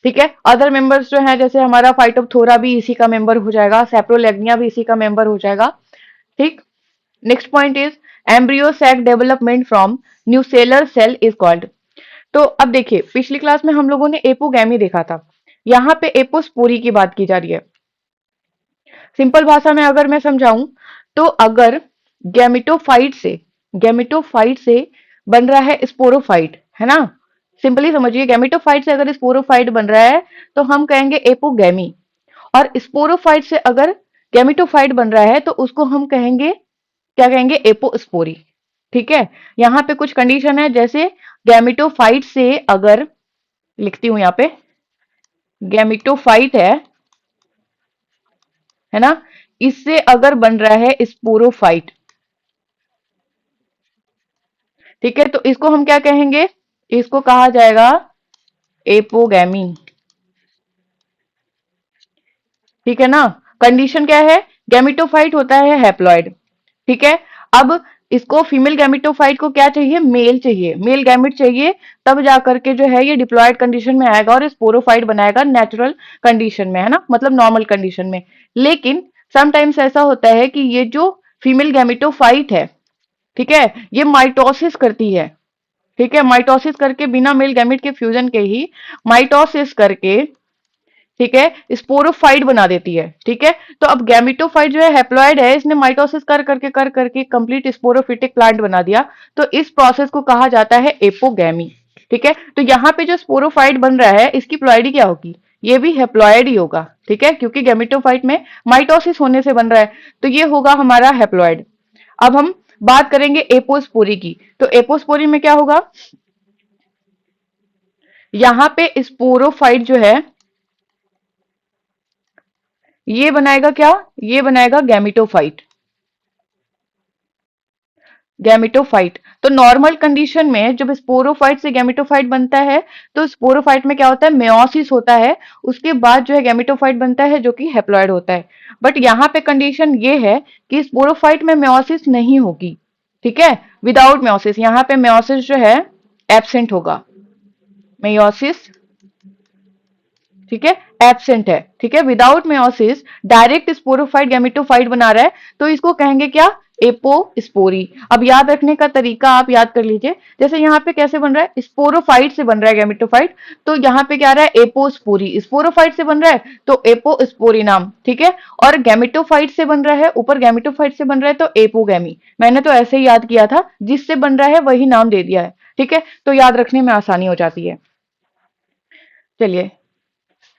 [SPEAKER 1] ठीक है, अदर मेंबर्स जो है जैसे हमारा फाइटोप्थोरा भी इसी का मेंबर हो जाएगा, सेप्रोलेग्निया भी इसी का मेंबर हो जाएगा। ठीक, next point is embryo sac development from nucellar cell is called. तो अब देखिए पिछली क्लास में हम लोगों ने एपोगैमी देखा था, यहाँ पे एपोस्पोरी की बात की जा रही है। सिंपल भाषा में अगर मैं समझाऊं तो अगर गैमेटोफाइट से बन रहा है स्पोरोफाइट, है ना, सिंपली समझिए, गैमेटोफाइट से अगर स्पोरोफाइट बन रहा है तो हम कहेंगे एपोगैमी। और स्पोरोफाइट से अगर गैमेटोफाइट बन रहा है तो उसको हम कहेंगे, क्या कहेंगे, एपोस्पोरी। ठीक है, यहाँ पे कुछ कंडीशन है, जैसे गैमेटोफाइट से अगर, लिखती हूं यहाँ पे, गैमेटोफाइट है ना, इससे अगर बन रहा है स्पोरोफाइट, ठीक है, तो इसको हम क्या कहेंगे, इसको कहा जाएगा एपोगैमी। ठीक है ना, कंडीशन क्या है, गैमेटोफाइट होता है हैप्लॉइड। ठीक है, अब इसको फीमेल गैमेटोफाइट को क्या चाहिए, मेल चाहिए, मेल गैमेट चाहिए, तब जाकर के जो है ये डिप्लॉयड कंडीशन में आएगा और स्पोरोफाइट बनाएगा नेचुरल कंडीशन में, है ना, मतलब नॉर्मल कंडीशन में। लेकिन समटाइम्स ऐसा होता है कि ये जो फीमेल गैमेटोफाइट है, ठीक है, ये माइटोसिस करती है। ठीक है, माइटोसिस करके बिना मेल गैमेट के फ्यूजन के ही माइटोसिस करके, ठीक है, स्पोरोफाइट बना देती है। ठीक है, तो अब गैमेटोफाइट जो है हैप्लॉइड है, इसने माइटोसिस कर करके कंप्लीट स्पोरोफिटिक प्लांट बना दिया। तो इस प्रोसेस को कहा जाता है एपोगैमी। ठीक है, तो यहाँ पे जो स्पोरोफाइट बन रहा है इसकी प्लॉइडी क्या होगी, ये भी हैप्लॉइड ही होगा। ठीक है, क्योंकि गैमेटोफाइट में माइटोसिस होने से बन रहा है, तो ये होगा हमारा हैप्लॉइड। अब हम बात करेंगे एपोस्पोरी की। तो एपोस्पोरी में क्या होगा, यहां पे स्पोरोफाइट जो है ये बनाएगा क्या, ये बनाएगा गैमेटोफाइट। गैमेटोफाइट, तो नॉर्मल कंडीशन में जब स्पोरोफाइट से गैमेटोफाइट बनता है तो स्पोरोफाइट में क्या होता है, मेयोसिस होता है, उसके बाद जो है गैमेटोफाइट बनता है जो कि हैप्लॉइड होता है। बट यहाँ पे कंडीशन ये है कि स्पोरोफाइट में मेयोसिस नहीं होगी। ठीक है, विदाउट मेयोसिस, यहाँ पे मेयोसिस जो है एब्सेंट होगा, मेयोसिस, ठीक है, एब्सेंट है। ठीक है, without meiosis direct sporophyte gametophyte बना रहा है, तो इसको कहेंगे क्या, एपोस्पोरी। अब याद रखने का तरीका आप याद कर लीजिए, जैसे यहाँ पे कैसे बन रहा है, स्पोरोफाइट से बन रहा है गैमेटोफाइट, तो यहाँ पे क्या आ रहा है, एपोस्पोरी। स्पोरोफाइट से बन रहा है तो एपोस्पोरी नाम। ठीक है, और गैमेटोफाइट से बन रहा है, ऊपर गैमेटोफाइट से बन रहा है तो एपोगैमी। मैंने तो ऐसे ही याद किया था, जिससे बन रहा है वही नाम दे दिया है। ठीक है, तो याद रखने में आसानी हो जाती है। चलिए,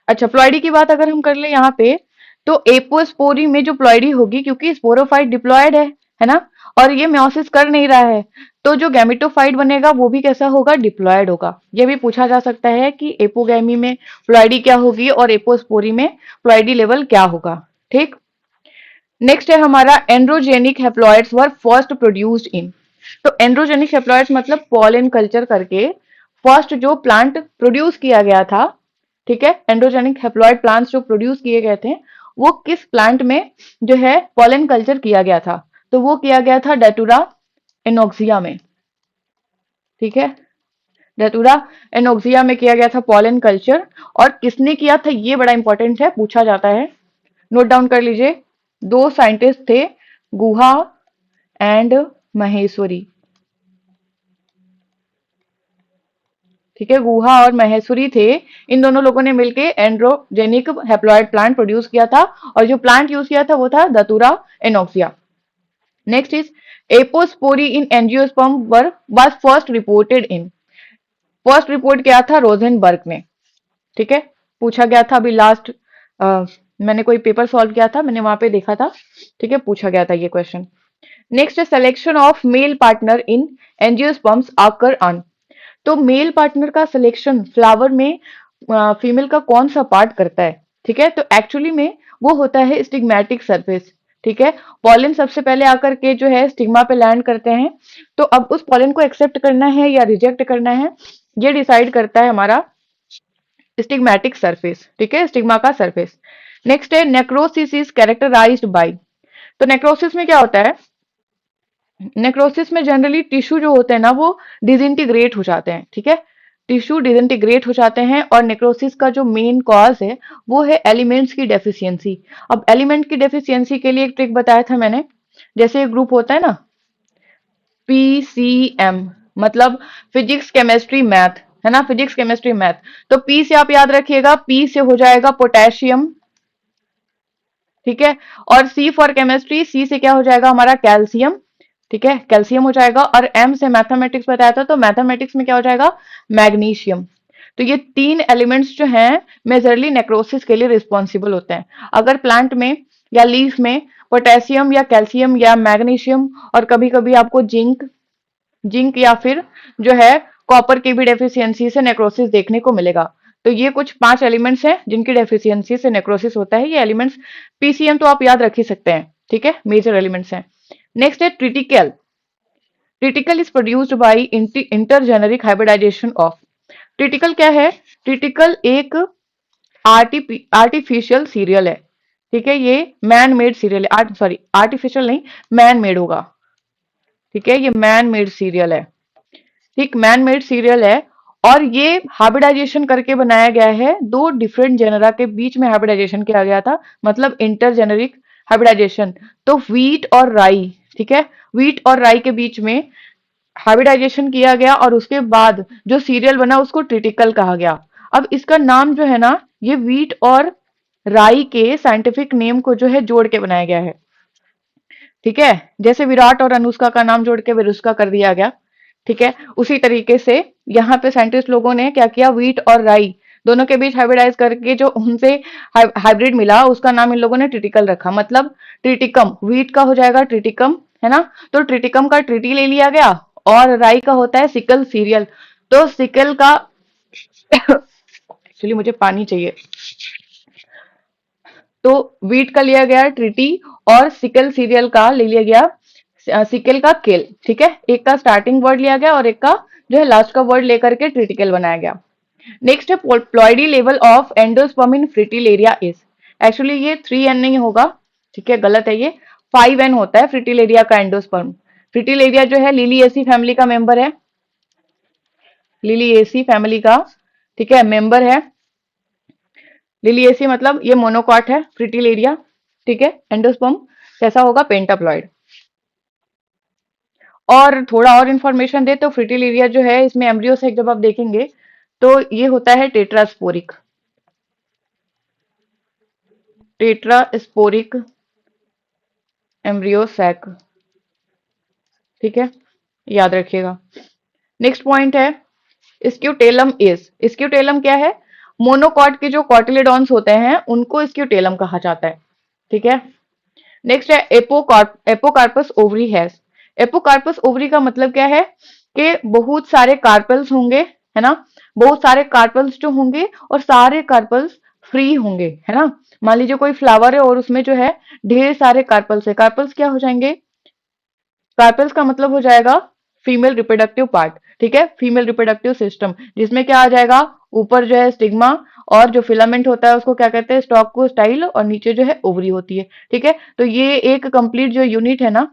[SPEAKER 1] अच्छा, प्लॉइडी की बात अगर हम कर ले यहाँ पे, तो एपोस्पोरी में जो प्लॉइडी होगी, क्योंकि स्पोरोफाइट डिप्लॉयड है ना, और ये मेयोसिस कर नहीं रहा है, तो जो गैमेटोफाइट बनेगा वो भी कैसा होगा, डिप्लॉयड होगा। ये भी पूछा जा सकता है कि एपोगैमी में प्लॉइडी क्या होगी और एपोस्पोरी में प्लॉइडी लेवल क्या होगा। ठीक, नेक्स्ट है हमारा androgenic haploids were first produced in. तो एंड्रोजेनिक हैप्लॉइड्स मतलब पॉलन कल्चर करके फर्स्ट जो प्लांट प्रोड्यूस किया गया था, ठीक है, एंड्रोजेनिक हैप्लॉइड प्लांट्स जो प्रोड्यूस किए गए थे वो किस प्लांट में जो है पॉलन कल्चर किया गया था, तो वो किया गया था डेटुरा एनोक्सिया में। ठीक है, डेटुरा एनोक्सिया में किया गया था पॉलन कल्चर। और किसने किया था ये बड़ा इंपॉर्टेंट है, पूछा जाता है, नोट डाउन कर लीजिए। दो साइंटिस्ट थे, गुहा एंड महेश्वरी। ठीक है, गुहा और महेश्वरी थे, इन दोनों लोगों ने मिलकर एंड्रोजेनिक हैप्लॉइड प्लांट प्रोड्यूस किया था, और जो प्लांट यूज किया था वो था दतुरा anoxia. Next is apospory in angiosperm were was first reported in. First report किया था रोजेनबर्ग ने। ठीक है, पूछा गया था अभी लास्ट, मैंने कोई पेपर सॉल्व किया था, मैंने वहां पे देखा था। ठीक है, पूछा गया था ये क्वेश्चन। नेक्स्ट है selection of male partner in angiosperms आकर ऑन। तो मेल पार्टनर का सिलेक्शन फ्लावर में फीमेल का कौन सा पार्ट करता है। ठीक है, तो एक्चुअली में वो होता है स्टिग्मेटिक सरफेस। ठीक है, पॉलन सबसे पहले आकर के जो है स्टिग्मा पे लैंड करते हैं, तो अब उस पॉलन को एक्सेप्ट करना है या रिजेक्ट करना है, ये डिसाइड करता है हमारा स्टिग्मेटिक सरफेस। ठीक है, स्टिग्मा का सरफेस। नेक्स्ट है नेक्रोसिस इज कैरेक्टराइज्ड बाय। तो नेक्रोसिस में क्या होता है, नेक्रोसिस में जनरली टिश्यू जो होते हैं ना वो डिसइंटीग्रेट हो जाते हैं। ठीक है, टिश्यू डिसइंटीग्रेट हो जाते हैं, और नेक्रोसिस का जो मेन कॉज है वो है एलिमेंट्स की डेफिशिएंसी। अब एलिमेंट की डेफिशिएंसी के लिए एक ट्रिक बताया था मैंने, जैसे एक ग्रुप होता है ना पीसीएम, मतलब फिजिक्स केमिस्ट्री मैथ, है ना, फिजिक्स केमिस्ट्री मैथ। तो पी से आप याद रखिएगा, पी से हो जाएगा पोटेशियम। ठीक है, और सी फॉर केमिस्ट्री, सी से क्या हो जाएगा हमारा कैल्शियम। ठीक है, कैल्शियम हो जाएगा। और एम से मैथमेटिक्स बताया था, तो मैथमेटिक्स में क्या हो जाएगा, मैग्नीशियम। तो ये तीन एलिमेंट्स जो हैं मेजरली नेक्रोसिस के लिए रिस्पॉन्सिबल होते हैं। अगर प्लांट में या लीफ में पोटेशियम या कैल्शियम या मैग्नीशियम, और कभी कभी आपको जिंक जिंक या फिर जो है कॉपर की भी डेफिशिएंसी से नेक्रोसिस देखने को मिलेगा। तो ये कुछ 5 एलिमेंट्स हैं जिनकी डेफिशिएंसी से नेक्रोसिस होता है। ये एलिमेंट्स, पीसीएम तो आप याद रख ही सकते हैं। ठीक है, मेजर एलिमेंट्स हैं। नेक्स्ट है triticale. Triticale is produced by intergeneric hybridization of. Triticale क्या है, ट्रिटिकल एक आर्टिफिशियल सीरियल है। ठीक है, ये मैन मेड सीरियल है, सॉरी आर्टिफिशियल नहीं, मैन मेड होगा। ठीक है, ये मैन मेड सीरियल है। ठीक, मैन मेड सीरियल है, और ये हाइब्रिडाइजेशन करके बनाया गया है, दो डिफरेंट जेनरा के बीच में हाइब्रिडाइजेशन किया गया था, मतलब इंटरजेनेरिक हाइब्रिडाइजेशन। तो व्हीट और राई, ठीक है, व्हीट और राई के बीच में हाइब्रिडाइजेशन किया गया और उसके बाद जो सीरियल बना उसको ट्रिटिकल कहा गया। अब इसका नाम जो है ना, ये व्हीट और राई के साइंटिफिक नेम को जो है जोड़ के बनाया गया है। ठीक है, जैसे विराट और अनुष्का का नाम जोड़ के विरुष्का कर दिया गया। ठीक है, उसी तरीके से यहाँ पे साइंटिस्ट लोगों ने क्या किया, व्हीट और राई दोनों के बीच हाइब्रिडाइज करके जो उनसे हाइब्रिड मिला उसका नाम इन लोगों ने ट्रिटिकल रखा। मतलब ट्रिटिकम, व्हीट का हो जाएगा ट्रिटिकम, है ना। तो ट्रिटिकम का ट्रिटी ले लिया गया, और राई का होता है सिकल सीरियल। तो सिकल का एक्चुअली मुझे पानी चाहिए। तो व्हीट का लिया गया ट्रिटी, और सिकल सीरियल का ले लिया गया सिकल का केल। ठीक है, एक का स्टार्टिंग वर्ड लिया गया और एक का जो है लास्ट का वर्ड लेकर के ट्रिटिकल बनाया गया। नेक्स्ट है ploidy level of endosperm in fritillaria is. Actually ये 3n नहीं होगा, ठीक है, गलत है ये, 5n होता है फ्रिटिलेरिया का एंडोस्पर्म। फ्रिटिलेरिया जो है लिलिएसी फैमिली का मेंबर है, लिलिएसी फैमिली का, ठीक है, मेंबर है। लिलिएसी मतलब ये मोनोकॉट है, फ्रिटिलेरिया। ठीक है, एंडोस्पर्म कैसा होगा, पेंटाप्लॉइड। और थोड़ा और इंफॉर्मेशन दे तो फ्रिटिलेरिया जो है इसमें एम्ब्रियो सेक जब आप देखेंगे तो ये होता है टेट्रास्पोरिक, टेट्रास्पोरिक एम्ब्रियो सैक। ठीक है, याद रखिएगा। नेक्स्ट पॉइंट है स्क्यूटेलम इज। स्क्यूटेलम क्या है, मोनोकॉट के जो कॉटिलेडॉन्स होते हैं उनको स्क्यूटेलम कहा जाता है। ठीक है, नेक्स्ट है apocarpous ovary has. Apocarpous ovary का मतलब क्या है कि बहुत सारे कार्पल्स होंगे, है ना, बहुत सारे कार्पल्स जो होंगे और सारे कार्पल्स फ्री होंगे, है ना। मान लीजिए कोई फ्लावर है और उसमें जो है ढेर सारे कार्पल्स है, कार्पल्स क्या हो जाएंगे, कार्पल्स का मतलब हो जाएगा फीमेल रिप्रोडक्टिव पार्ट। ठीक है, फीमेल रिप्रोडक्टिव सिस्टम, जिसमें क्या आ जाएगा, ऊपर जो है स्टिग्मा, और जो फिलामेंट होता है उसको क्या कहते हैं, स्टॉक को स्टाइल, और नीचे जो है ओवरी होती है। ठीक है, तो ये एक कंप्लीट जो यूनिट है ना,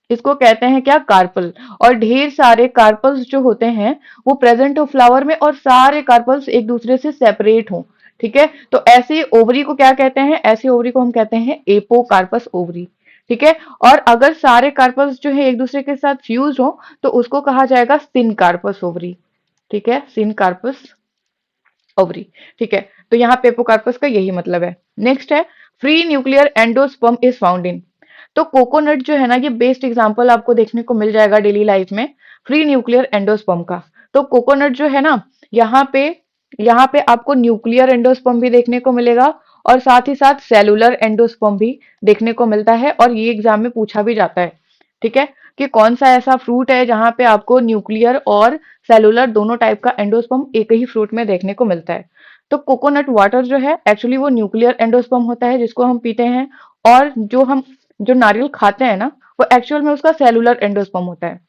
[SPEAKER 1] इसको कहते हैं क्या, कार्पल। और ढेर सारे कार्पल्स जो होते हैं वो प्रेजेंट हो फ्लावर में, और सारे कार्पल्स एक दूसरे से सेपरेट हो। ठीक है, तो ऐसे ओवरी को क्या कहते हैं, ऐसे ओवरी को हम कहते हैं एपोकार्पस ओवरी। ठीक है, और अगर सारे कार्पल्स जो है एक दूसरे के साथ फ्यूज हो तो उसको कहा जाएगा सिनकार्पस ओवरी। ठीक है, सिनकार्पस ओवरी। ठीक है, तो यहाँ पे एपोकार्पस का यही मतलब है। नेक्स्ट है free nuclear endosperm is found in. तो कोकोनट जो है ना, ये बेस्ट एग्जांपल आपको देखने को मिल जाएगा डेली लाइफ में फ्री न्यूक्लियर एंडोस्पर्म का। तो कोकोनट जो है ना, यहाँ पे आपको न्यूक्लियर एंडोस्पर्म भी देखने को मिलेगा, और साथ ही साथ सेलुलर एंडोस्पर्म भी देखने को मिलता है, और ये एग्जाम में पूछा भी जाता है। ठीक है, कि कौन सा ऐसा फ्रूट है जहां पे आपको न्यूक्लियर और सेलुलर दोनों टाइप का एंडोस्पर्म एक ही फ्रूट में देखने को मिलता है। तो कोकोनट वाटर जो है एक्चुअली वो न्यूक्लियर एंडोस्पर्म होता है जिसको हम पीते हैं, और जो नारियल खाते हैं ना वो एक्चुअल में उसका सेलुलर एंडोस्पर्म होता है।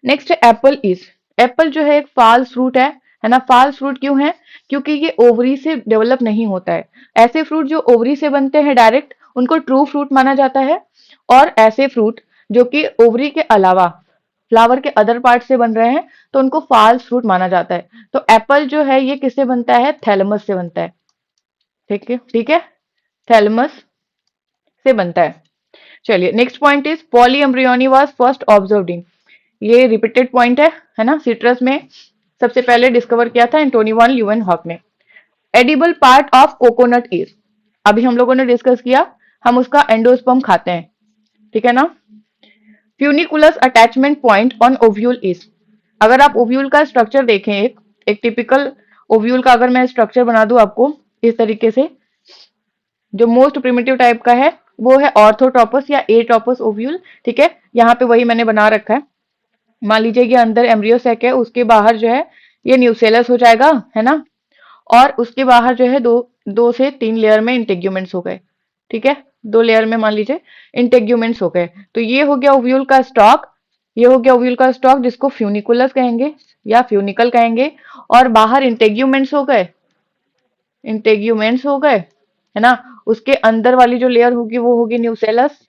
[SPEAKER 1] नेक्स्ट है एप्पल इज। एप्पल जो है एक फाल्स फ्रूट है ना। फाल्स फ्रूट क्यों है, क्योंकि ये ओवरी से डेवलप नहीं होता है। ऐसे फ्रूट जो ओवरी से बनते हैं डायरेक्ट उनको ट्रू फ्रूट माना जाता है, और ऐसे फ्रूट जो कि ओवरी के अलावा फ्लावर के अदर पार्ट से बन रहे हैं तो उनको फाल्स फ्रूट माना जाता है। तो एप्पल जो है ये किससे बनता है, थैलमस से बनता है। ठीक है, ठीक है, थैलमस से बनता है। चलिए next point is poly embryony was first observed in. ये रिपीटेड पॉइंट है ना। सिट्रस में सबसे पहले डिस्कवर किया था एंटोनी वॉन ल्यूवेनहॉक ने। Edible part of coconut is, अभी हम लोगों ने डिस्कस किया, हम उसका एंडोस्पर्म खाते हैं। ठीक है ना। Funiculus attachment point on ovule is. अगर आप ओव्यूल का स्ट्रक्चर देखें, एक टिपिकल ओव्यूल का अगर मैं स्ट्रक्चर बना दूं आपको इस तरीके से, जो मोस्ट प्रिमिटिव टाइप का है वो है ऑर्थोट्रोपस या एटोपस ओव्यूल। ठीक है, यहाँ पे वही मैंने बना रखा है। मान लीजिए कि अंदर एम्ब्रियो सैक है, उसके बाहर जो है ये न्यूसेलस हो जाएगा, है ना, और उसके बाहर जो है दो दो से तीन लेयर में इंटेग्यूमेंट्स हो गए। ठीक है, दो लेयर में मान लीजिए इंटेग्यूमेंट्स हो गए। तो ये हो गया ओव्यूल का स्टॉक, ये हो गया ओव्यूल का स्टॉक जिसको फ्यूनिकुलस कहेंगे या फ्यूनिकल कहेंगे, और बाहर इंटेग्यूमेंट्स हो गए, इंटेग्यूमेंट्स हो गए, है ना। उसके अंदर वाली जो लेयर होगी वो होगी न्यूसेलस,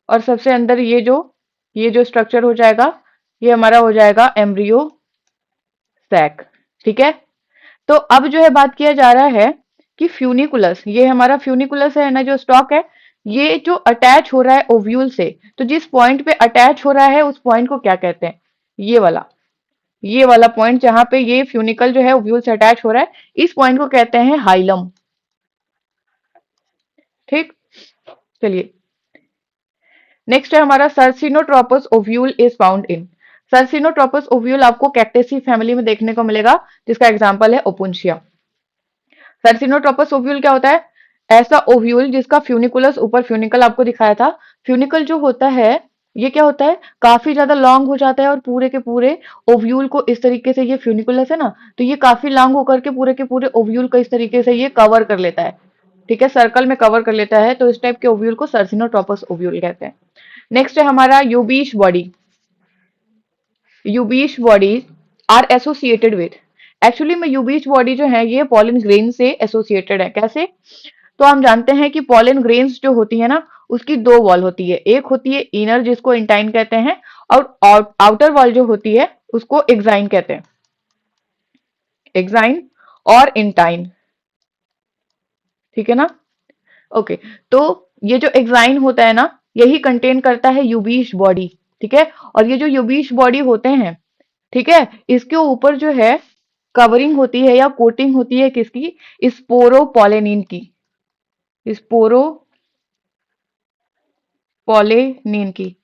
[SPEAKER 1] और सबसे अंदर ये जो स्ट्रक्चर हो जाएगा ये हमारा हो जाएगा एम्ब्रियो सैक। ठीक है, तो अब जो है बात किया जा रहा है कि फ्यूनिकुलस, ये हमारा फ्यूनिकुलस है ना जो स्टॉक है, ये जो अटैच हो रहा है ओव्यूल से, तो जिस पॉइंट पे अटैच हो रहा है उस पॉइंट को क्या कहते हैं? ये वाला पॉइंट जहां पे ये फ्यूनिकल जो है ओव्यूल से अटैच हो रहा है, इस पॉइंट को कहते हैं हाइलम। ठीक, चलिए नेक्स्ट है हमारा circinotropous ovule is found in. Circinotropous ovule आपको कैक्टेसी फैमिली में देखने को मिलेगा, जिसका एग्जांपल है ओपुंशिया। सर्सिनोट्रोपस ओव्यूल क्या होता है? ऐसा ओव्यूल जिसका फ्यूनिकुलस, ऊपर फ्यूनिकल आपको दिखाया था, फ्यूनिकल जो होता है ये क्या होता है, काफी ज्यादा लॉन्ग हो जाता है और पूरे के पूरे ओव्यूल को इस तरीके से, ये फ्यूनिकुलस है ना, तो ये काफी लॉन्ग होकर के पूरे ओव्यूल को इस तरीके से ये कवर कर लेता है। ठीक है, सर्कल में कवर कर लेता है, तो इस टाइप के ओव्यूल को सर्सिनोट्रोपस ओव्यूल कहते हैं। नेक्स्ट है हमारा Ubisch body. Ubisch bodies are associated with, actually में यूबीश बॉडी जो है ये पॉलन ग्रेन से एसोसिएटेड है। कैसे? तो हम जानते हैं कि पॉलन ग्रेन्स जो होती है ना, उसकी दो वॉल होती है, एक होती है इनर जिसको इंटाइन कहते हैं, और आउटर वॉल जो होती है उसको एक्साइन कहते हैं। एक्साइन और इंटाइन, ठीक है ना? ओके, तो ये जो एक्साइन होता है ना, यही कंटेन करता है यूबीश बॉडी। ठीक है, और ये जो यूबीश बॉडी होते हैं, ठीक है, इसके ऊपर जो है कवरिंग होती है या कोटिंग होती है किसकी? स्पोरोपोलेनिन की। स्पोरोपोलेनिन की,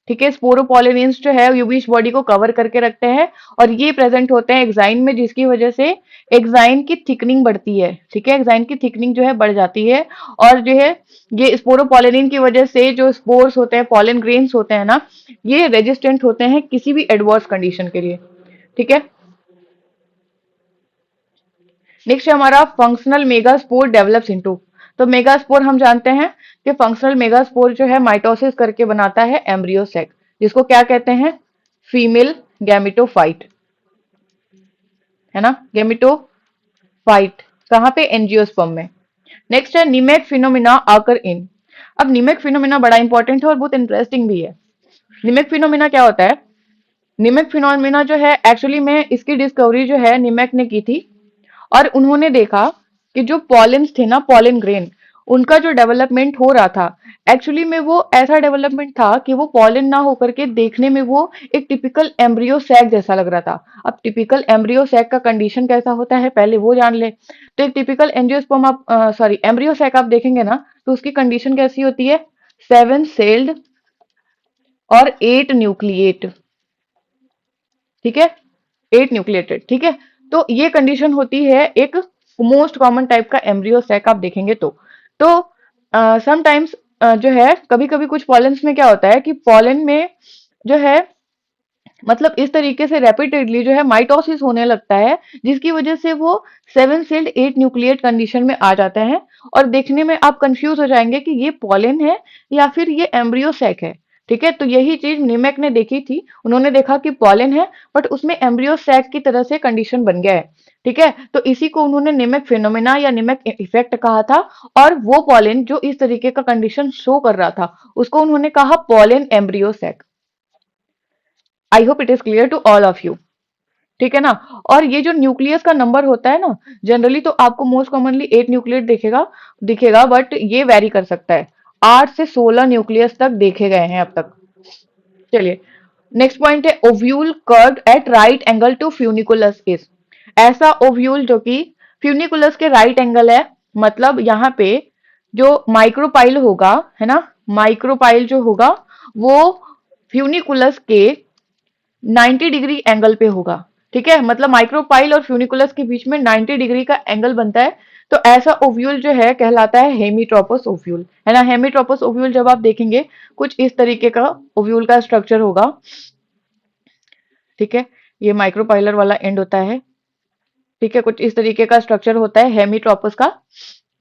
[SPEAKER 1] ठीक है, स्पोरोपोलेनिन्स जो है यूबीश बॉडी को कवर करके रखते हैं, और ये प्रेजेंट होते हैं एक्साइन में, जिसकी वजह से एक्साइन की थिकनिंग बढ़ती है। ठीक है, एक्साइन की थिकनिंग जो है बढ़ जाती है, और जो है ये स्पोरोपोलेनिन की वजह से जो स्पोर्स होते हैं, पॉलन ग्रेन्स होते हैं ना, ये रेजिस्टेंट होते हैं किसी भी एडवर्स कंडीशन के लिए। ठीक है, नेक्स्ट है हमारा फंक्शनल मेगास्पोर डेवलप्स इनटू। तो मेगास्पोर हम जानते हैं कि फंक्शनल मेगास्पोर जो है माइटोसिस करके बनाता है एम्ब्रियो सैक, जिसको क्या कहते हैं? फीमेल गैमिटोफाइट, है ना, गैमिटोफाइट। कहाँ पे? एंजियोस्पर्म में। नेक्स्ट है निमेक फिनोमिना आकर इन। अब निमेक फिनोमिना बड़ा इंपॉर्टेंट है और बहुत इंटरेस्टिंग भी है। निमेक फिनोमिना क्या होता है? निमेक फिनोमिना जो है एक्चुअली में इसकी डिस्कवरी जो है निमेक ने की थी, और उन्होंने देखा कि जो पॉलेन्स थे ना, पॉलन ग्रेन, उनका जो डेवलपमेंट हो रहा था, एक्चुअली में वो ऐसा डेवलपमेंट था कि वो पॉलन ना होकर के देखने में वो एक टिपिकल एम्ब्रियो सैक जैसा लग रहा था। अब टिपिकल एम्ब्रियो सैक का कंडीशन कैसा होता है पहले वो जान ले। तो एक टिपिकल एंजियोस्पर्म आप सॉरी एम्ब्रियो सैक आप देखेंगे ना, तो उसकी कंडीशन कैसी होती है? 7 सेल्ड और 8 न्यूक्लिएट। ठीक है, 8 न्यूक्लिएटेड। ठीक है, तो ये कंडीशन होती है एक मोस्ट कॉमन टाइप का एम्ब्रियो सैक आप देखेंगे तो समटाइम्स जो है कभी कभी कुछ पॉलेंस में क्या होता है कि पॉलन में जो है मतलब इस तरीके से रैपिडली जो है माइटोसिस होने लगता है, जिसकी वजह से वो 7 सेल्ड 8 न्यूक्लिएट कंडीशन में आ जाते हैं, और देखने में आप कंफ्यूज हो जाएंगे कि ये पॉलन है या फिर ये एम्ब्रियो सैक है। ठीक है, तो यही चीज निमेक ने देखी थी, उन्होंने देखा कि पॉलन है बट उसमें एम्ब्रियो सैक की तरह से कंडीशन बन गया है। ठीक है, तो इसी को उन्होंने निमेक फिनोमेना या निमेक इफेक्ट कहा था, और वो पॉलन जो इस तरीके का कंडीशन शो कर रहा था उसको उन्होंने कहा pollen embryo sac. I hope it is clear to all of you. ठीक है ना? और ये जो न्यूक्लियस का नंबर होता है ना, जनरली तो आपको मोस्ट कॉमनली 8 न्यूक्लियट दिखेगा दिखेगा बट ये वेरी कर सकता है, 8 से 16 न्यूक्लियस तक देखे गए हैं अब तक। चलिए नेक्स्ट पॉइंट है ovule curved at right angle to funiculus is. ऐसा ओव्यूल जो कि फ्यूनिकुलस के राइट एंगल है, मतलब यहाँ पे जो माइक्रोपाइल होगा, है ना, माइक्रोपाइल जो होगा वो फ्यूनिकुलस के 90 डिग्री एंगल पे होगा। ठीक है, मतलब माइक्रोपाइल और फ्यूनिकुलस के बीच में 90 डिग्री का एंगल बनता है, तो ऐसा ओव्यूल जो है कहलाता है हेमीट्रोपस ओव्यूल, है ना। हेमीट्रोपस ओव्यूल जब आप देखेंगे कुछ इस तरीके का ओव्यूल का स्ट्रक्चर होगा। ठीक है, ये माइक्रोपाइलर वाला एंड होता है। ठीक है, कुछ इस तरीके का स्ट्रक्चर होता है हेमीट्रोपस का,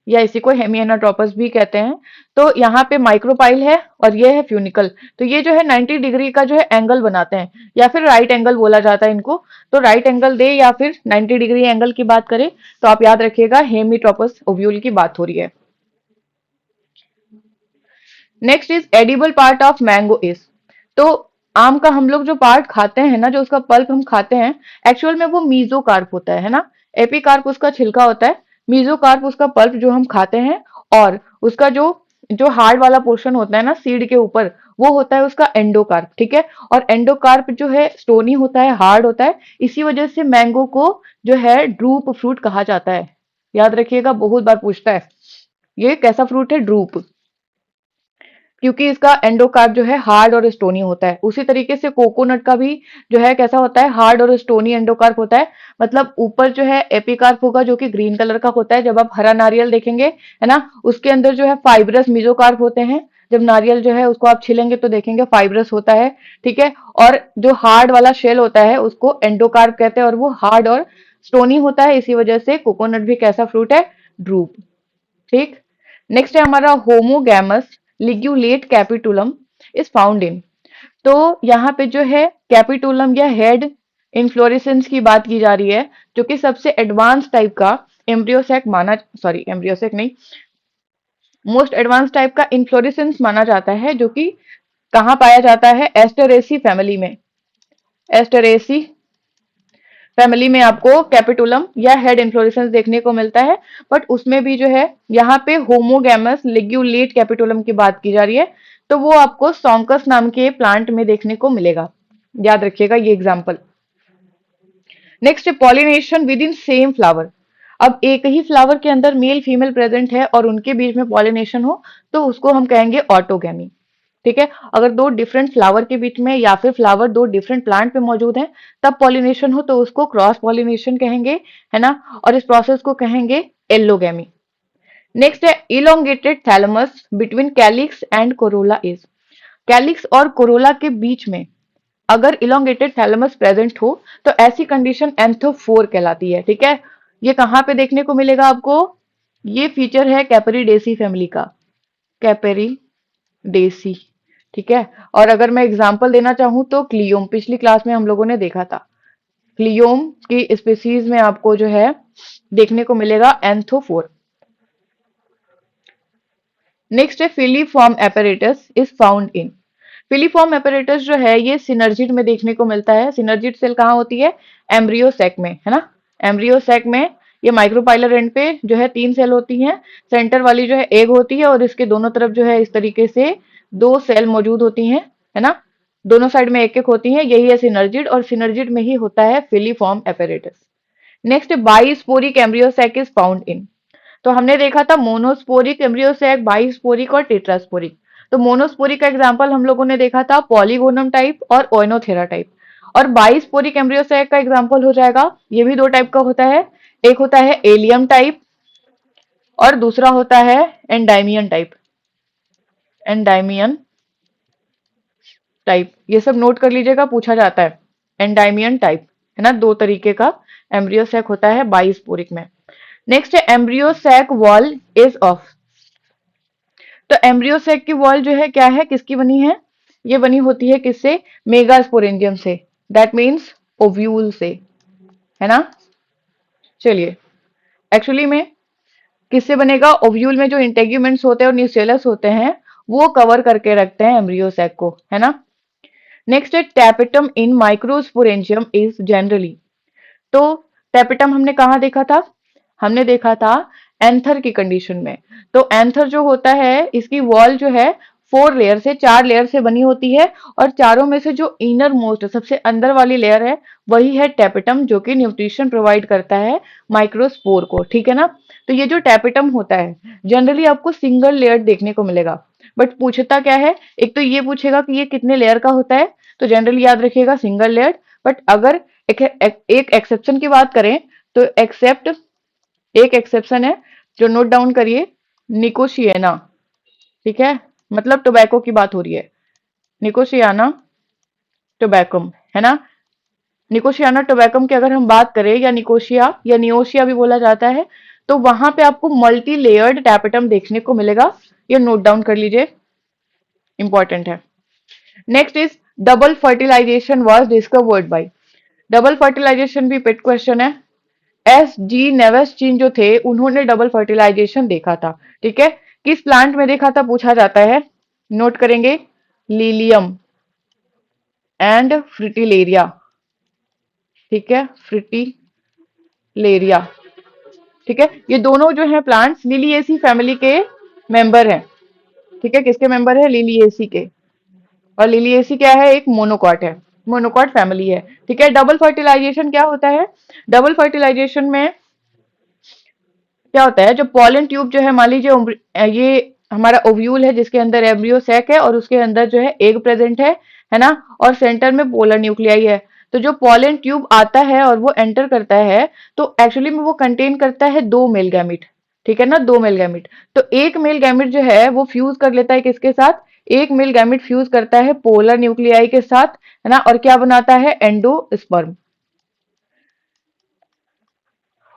[SPEAKER 1] या इसी को हेमिएनाट्रोपस भी कहते हैं। तो यहाँ पे माइक्रोपाइल है और ये है फ्यूनिकल, तो ये जो है 90 डिग्री का जो है एंगल बनाते हैं, या फिर राइट एंगल बोला जाता है इनको। तो राइट एंगल दे या फिर 90 डिग्री एंगल की बात करें तो आप याद रखिएगा हेमीट्रोपस ओव्यूल की बात हो रही है। Next is edible part of mango is. तो आम का हम लोग जो पार्ट खाते हैं ना, जो उसका पल्प हम खाते हैं, एक्चुअल में वो मीजोकार्प होता है ना। एपिकार्प उसका छिलका होता है, मीजोकार्प उसका पल्प जो हम खाते हैं, और उसका जो जो हार्ड वाला पोर्शन होता है ना सीड के ऊपर, वो होता है उसका एंडोकार्प, ठीक है। और एंडोकार्प जो है स्टोनी होता है, हार्ड होता है, इसी वजह से मैंगो को जो है ड्रूप फ्रूट कहा जाता है। याद रखिएगा, बहुत बार पूछता है। ये कैसा फ्रूट है? ड्रूप, क्योंकि इसका एंडोकार्प जो है हार्ड और स्टोनी होता है। उसी तरीके से कोकोनट का भी जो है कैसा होता है? हार्ड और स्टोनी एंडोकार्प होता है। मतलब ऊपर जो है एपिकार्प होगा जो कि ग्रीन कलर का होता है, जब आप हरा नारियल देखेंगे, है ना, उसके अंदर जो है फाइब्रस मीजोकार्प होते हैं। जब नारियल जो है उसको आप छिलेंगे तो देखेंगे फाइब्रस होता है, ठीक है। और जो हार्ड वाला शेल होता है उसको एंडोकार्प कहते हैं, और वो हार्ड और स्टोनी होता है, इसी वजह से कोकोनट भी कैसा फ्रूट है? ड्रूप, ठीक। नेक्स्ट है हमारा homogamous लिग्यूलेट capitulum is found in. तो यहाँ पे जो है कैपिटुलम या हेड इन्फ्लोरेसेंस की बात की जा रही है, जो कि सबसे एडवांस टाइप का एम्ब्रियोसेक माना, सॉरी एम्ब्रियोसेक नहीं, मोस्ट एडवांस टाइप का इन्फ्लोरेसेंस माना जाता है, जो कि कहाँ पाया जाता है? एस्टेरेसी फैमिली में। एस्टेरेसी फैमिली में आपको कैपिटुलम या हेड इन्फ्लोरेसेंस देखने को मिलता है। बट उसमें भी जो है यहाँ पे होमोगैमस लिग्यूलेट कैपिटुलम की बात की जा रही है, तो वो आपको सॉन्कस नाम के प्लांट में देखने को मिलेगा। याद रखिएगा ये एग्जाम्पल। नेक्स्ट है pollination with in same flower. अब एक ही फ्लावर के अंदर मेल फीमेल प्रेजेंट है और उनके बीच में पॉलिनेशन हो, तो उसको हम कहेंगे ऑटोगैमी, ठीक है। अगर दो डिफरेंट फ्लावर के बीच में या फिर फ्लावर दो डिफरेंट प्लांट पे मौजूद है तब पॉलिनेशन हो, तो उसको क्रॉस पॉलिनेशन कहेंगे, है ना। और इस प्रोसेस को कहेंगे एल्लोगैमी। नेक्स्ट है elongated thalamus between calyx and Corolla is. Calyx और कोरोला के बीच में अगर इलोंगेटेड थैलेमस प्रेजेंट हो तो ऐसी कंडीशन एंथोफोर कहलाती है, ठीक है। ये कहां पे देखने को मिलेगा आपको? ये फीचर है कैपेरिडेसी फैमिली का, कैपेरिडेसी, ठीक है। और अगर मैं एग्जांपल देना चाहूं तो क्लियोम, पिछली क्लास में हम लोगों ने देखा था, क्लियोम की स्पीसीज में आपको जो है देखने को मिलेगा एंथोफोर। नेक्स्ट है filiform apparatus is found in. Filiform apparatus जो है ये सिनर्जिड में देखने को मिलता है। सिनर्जिड सेल कहाँ होती है? एम्ब्रियो सैक में, है ना। एम्ब्रियो सैक में ये माइक्रोपाइलर एंड पे जो है 3 सेल होती हैं। सेंटर वाली जो है एग होती है और इसके दोनों तरफ जो है इस तरीके से 2 सेल मौजूद होती हैं, है ना। दोनों साइड में एक एक होती हैं, यही है सिनर्जिड, और सिनर्जिड में ही होता है filiform apparatus. Next bisporic embryo sac is found in. तो हमने देखा था मोनोस्पोरिक एम्ब्रियोसैक, बाइस्पोरिक और टेट्रास्पोरिक। तो मोनोस्पोरिक का एग्जांपल हम लोगों ने देखा था पॉलीगोनम टाइप और ओइनोथेरा टाइप। और बाइस्पोरिक एम्ब्रियोसैक का एग्जांपल हो जाएगा, ये भी 2 टाइप का होता है, एक होता है एलियम टाइप और दूसरा होता है एंडाइमियन टाइप। एंडाइमियन टाइप, ये सब नोट कर लीजिएगा, पूछा जाता है। एंडाइमियन टाइप, है ना, 2 तरीके का एम्ब्रियोसैक होता है बाइस्पोरिक में। नेक्स्ट है एम्ब्रियोसैक वॉल इज ऑफ। तो एम्ब्रियोसैक की वॉल जो है क्या है, किसकी बनी है? ये बनी होती है किससे? मेगास्पोरेंजियम से, दैट मीन्स ओव्यूल से, है ना। चलिए, एक्चुअली में किससे बनेगा? ओव्यूल में जो इंटेग्यूमेंट्स होते हैं और न्यूसेलस होते हैं वो कवर करके रखते हैं एम्ब्रियोसैक को, है ना। नेक्स्ट है tapetum in microsporangium is generally. तो टैपेटम हमने कहा देखा था? हमने देखा था एंथर की कंडीशन में। तो एंथर जो होता है इसकी वॉल जो है 4 लेयर से, 4 लेयर से बनी होती है, और चारों में से जो इनर मोस्ट सबसे अंदर वाली लेयर है वही है टैपेटम, जो कि न्यूट्रिशन प्रोवाइड करता है माइक्रोस्पोर को, ठीक है ना। तो ये जो टैपेटम होता है जनरली आपको सिंगल लेयर देखने को मिलेगा। बट पूछता क्या है, एक तो ये पूछेगा कि ये कितने लेयर का होता है, तो जनरली याद रखिएगा सिंगल लेयर। बट अगर एक एक्सेप्शन की बात करें तो एक एक्सेप्शन है, जो नोट डाउन करिए, निकोशियाना, ठीक है। मतलब टोबैको की बात हो रही है, निकोशियाना टोबैकम, है ना। निकोशियाना टोबैकम की अगर हम बात करें, या निकोशिया या नियोशिया भी बोला जाता है, तो वहां पे आपको मल्टी लेयर्ड टैपेटम देखने को मिलेगा। ये नोट डाउन कर लीजिए, इंपॉर्टेंट है। Next is double fertilization was discovered by. Double fertilization भी पेट क्वेश्चन है। एस जी नेवेस्टीन जो थे उन्होंने डबल फर्टिलाइजेशन देखा था, ठीक है। किस प्लांट में देखा था पूछा जाता है, नोट करेंगे, लीलियम एंड फ्रिटिलेरिया, ठीक है, फ्रिटिलेरिया, ठीक है। ये दोनों जो है प्लांट्स लिलिएसी फैमिली के मेंबर हैं। ठीक है, किसके मेंबर है? लिलिएसी के। और लिलिएसी क्या है? एक मोनोकॉट है, मोनोकॉट फैमिली है। ठीक है, डबल फर्टिलाइजेशन क्या होता है? डबल फर्टिलाइजेशन में क्या होता है, जो पॉलन ट्यूब जो है, मान लीजिए ये हमारा ओव्यूल है जिसके अंदर एम्ब्रियो सैक है और उसके अंदर जो है एग प्रेजेंट है ना, और सेंटर में पोलर न्यूक्लियाई है। तो जो पॉलन ट्यूब आता है और वो एंटर करता है, तो एक्चुअली में वो कंटेन करता है दो मेल गैमिट। ठीक है ना, दो मेल गैमिट। तो एक मेल गैमिट जो है वो फ्यूज कर लेता है किसके साथ? एक मेल गैमिट फ्यूज करता है पोलर न्यूक्लियाई के साथ, है ना, और क्या बनाता है? एंडोस्पर्म।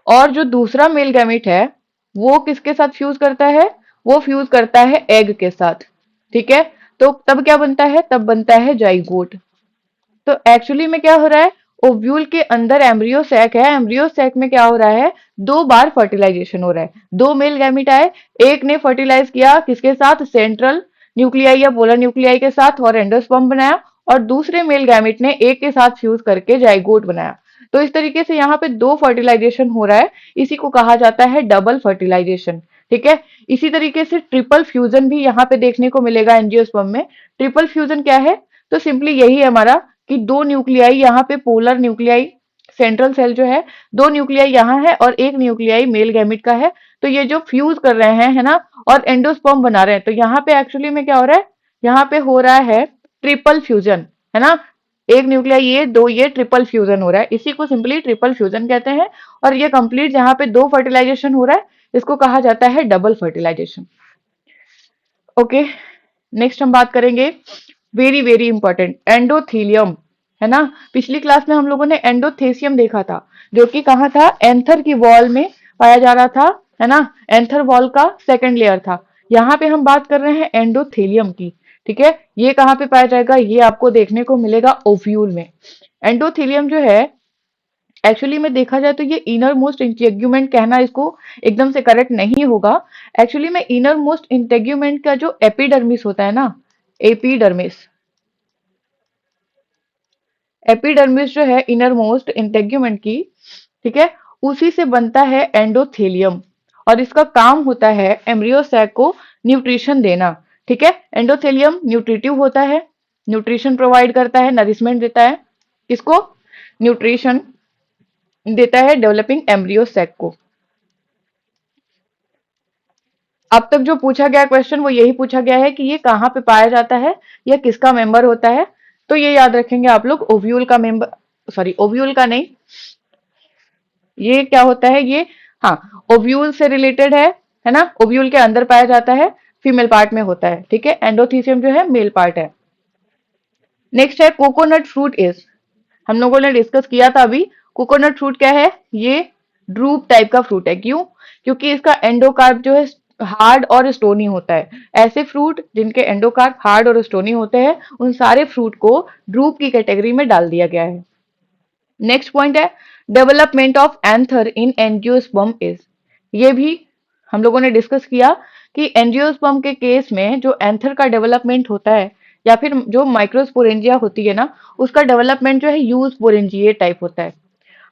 [SPEAKER 1] और जो दूसरा मेल गैमीट है वो किसके साथ फ्यूज करता है? वो फ्यूज करता है एग के साथ। ठीक है, तो तब क्या बनता है? तब बनता है जाइगोट। तो एक्चुअली में क्या हो रहा है? ओव्यूल के अंदर एम्ब्रियो सैक है, एम्ब्रियो सैक में क्या हो रहा है? दो बार फर्टिलाइजेशन हो रहा है। दो मेल गैमीट आए, एक ने फर्टिलाइज किया किसके साथ? सेंट्रल न्यूक्लियाई या पोलर न्यूक्लियाई के साथ और एंडोस्पर्म बनाया, और दूसरे मेल गैमीट ने एक के साथ फ्यूज करके जाइगोट बनाया। तो इस तरीके से यहाँ पे दो फर्टिलाइजेशन हो रहा है, इसी को कहा जाता है डबल फर्टिलाइजेशन। ठीक है, इसी तरीके से ट्रिपल फ्यूजन भी यहाँ पे देखने को मिलेगा एंजियोस्पर्म में। ट्रिपल फ्यूजन क्या है? तो सिंपली यही है हमारा कि दो न्यूक्लियाई यहाँ पे पोलर न्यूक्लियाई, सेंट्रल सेल जो है, दो न्यूक्लियाई यहाँ है और एक न्यूक्लियाई मेल गैमिट का है। तो ये जो फ्यूज कर रहे हैं, है ना, और एंडोस्पर्म बना रहे हैं, तो यहाँ पे एक्चुअली में क्या हो रहा है? यहाँ पे हो रहा है ट्रिपल फ्यूजन, है ना। एक न्यूक्लियाई ये, दो ये, ट्रिपल फ्यूजन हो रहा है, इसी को सिंपली ट्रिपल फ्यूजन कहते हैं। और ये कंप्लीट जहाँ पे दो फर्टिलाइजेशन हो रहा है, इसको कहा जाता है डबल फर्टिलाइजेशन। ओके, नेक्स्ट हम बात करेंगे, वेरी वेरी इंपॉर्टेंट, एंडोथीलियम। है ना, पिछली क्लास में हम लोगों ने एंडोथेसियम देखा था, जो कि कहाँ था? एंथर की वॉल में पाया जा रहा था, है ना, एंथर वॉल का सेकंड लेयर था। यहाँ पे हम बात कर रहे हैं एंडोथेलियम की। ठीक है, ये कहाँ पे पाया जाएगा? ये आपको देखने को मिलेगा ओव्यूल में। एंडोथेलियम जो है, एक्चुअली में देखा जाए तो ये इनर मोस्ट इंटेग्यूमेंट कहना इसको एकदम से करेक्ट नहीं होगा। एक्चुअली में इनर मोस्ट इंटेग्यूमेंट का जो एपिडर्मिस होता है ना, एपिडर्मिस, एपिडर्मिस जो है इनर मोस्ट इंटेग्यूमेंट की, ठीक है, उसी से बनता है एंडोथेलियम। और इसका काम होता है एम्ब्रियो सैक को न्यूट्रिशन देना। ठीक है, एंडोथेलियम न्यूट्रिटिव होता है, न्यूट्रिशन प्रोवाइड करता है, नरिशमेंट देता है, इसको न्यूट्रिशन देता है डेवलपिंग एम्ब्रियो सैक को। अब तक जो पूछा गया क्वेश्चन वो यही पूछा गया है कि ये कहाँ पे पाया जाता है, या किसका मेंबर होता है। तो ये याद रखेंगे आप लोग, ओव्यूल का मेंबर, सॉरी ओव्यूल का नहीं, ये क्या होता है ये, हाँ, ओव्यूल से रिलेटेड है ना, ओव्यूल के अंदर पाया जाता है, फीमेल पार्ट में होता है। ठीक है, एंडोथीसियम जो है मेल पार्ट है। नेक्स्ट है कोकोनट फ्रूट इज, हम लोगों ने डिस्कस किया था अभी। कोकोनट फ्रूट क्या है? ये ड्रूप टाइप का फ्रूट है। क्यों? क्योंकि इसका एंडोकार्प जो है हार्ड और स्टोनी होता है। ऐसे फ्रूट जिनके एंडोकार्प हार्ड और स्टोनी होते हैं, उन सारे फ्रूट को ड्रूप की कैटेगरी में डाल दिया गया है। नेक्स्ट पॉइंट है development of anther in angiosperm is, ये भी हम लोगों ने डिस्कस किया कि एंजियोस्पर्म के केस में जो एंथर का डेवलपमेंट होता है, या फिर जो माइक्रोस्पोरेंजिया होती है ना, उसका डेवलपमेंट जो है यूस्पोरेंजिए टाइप होता है।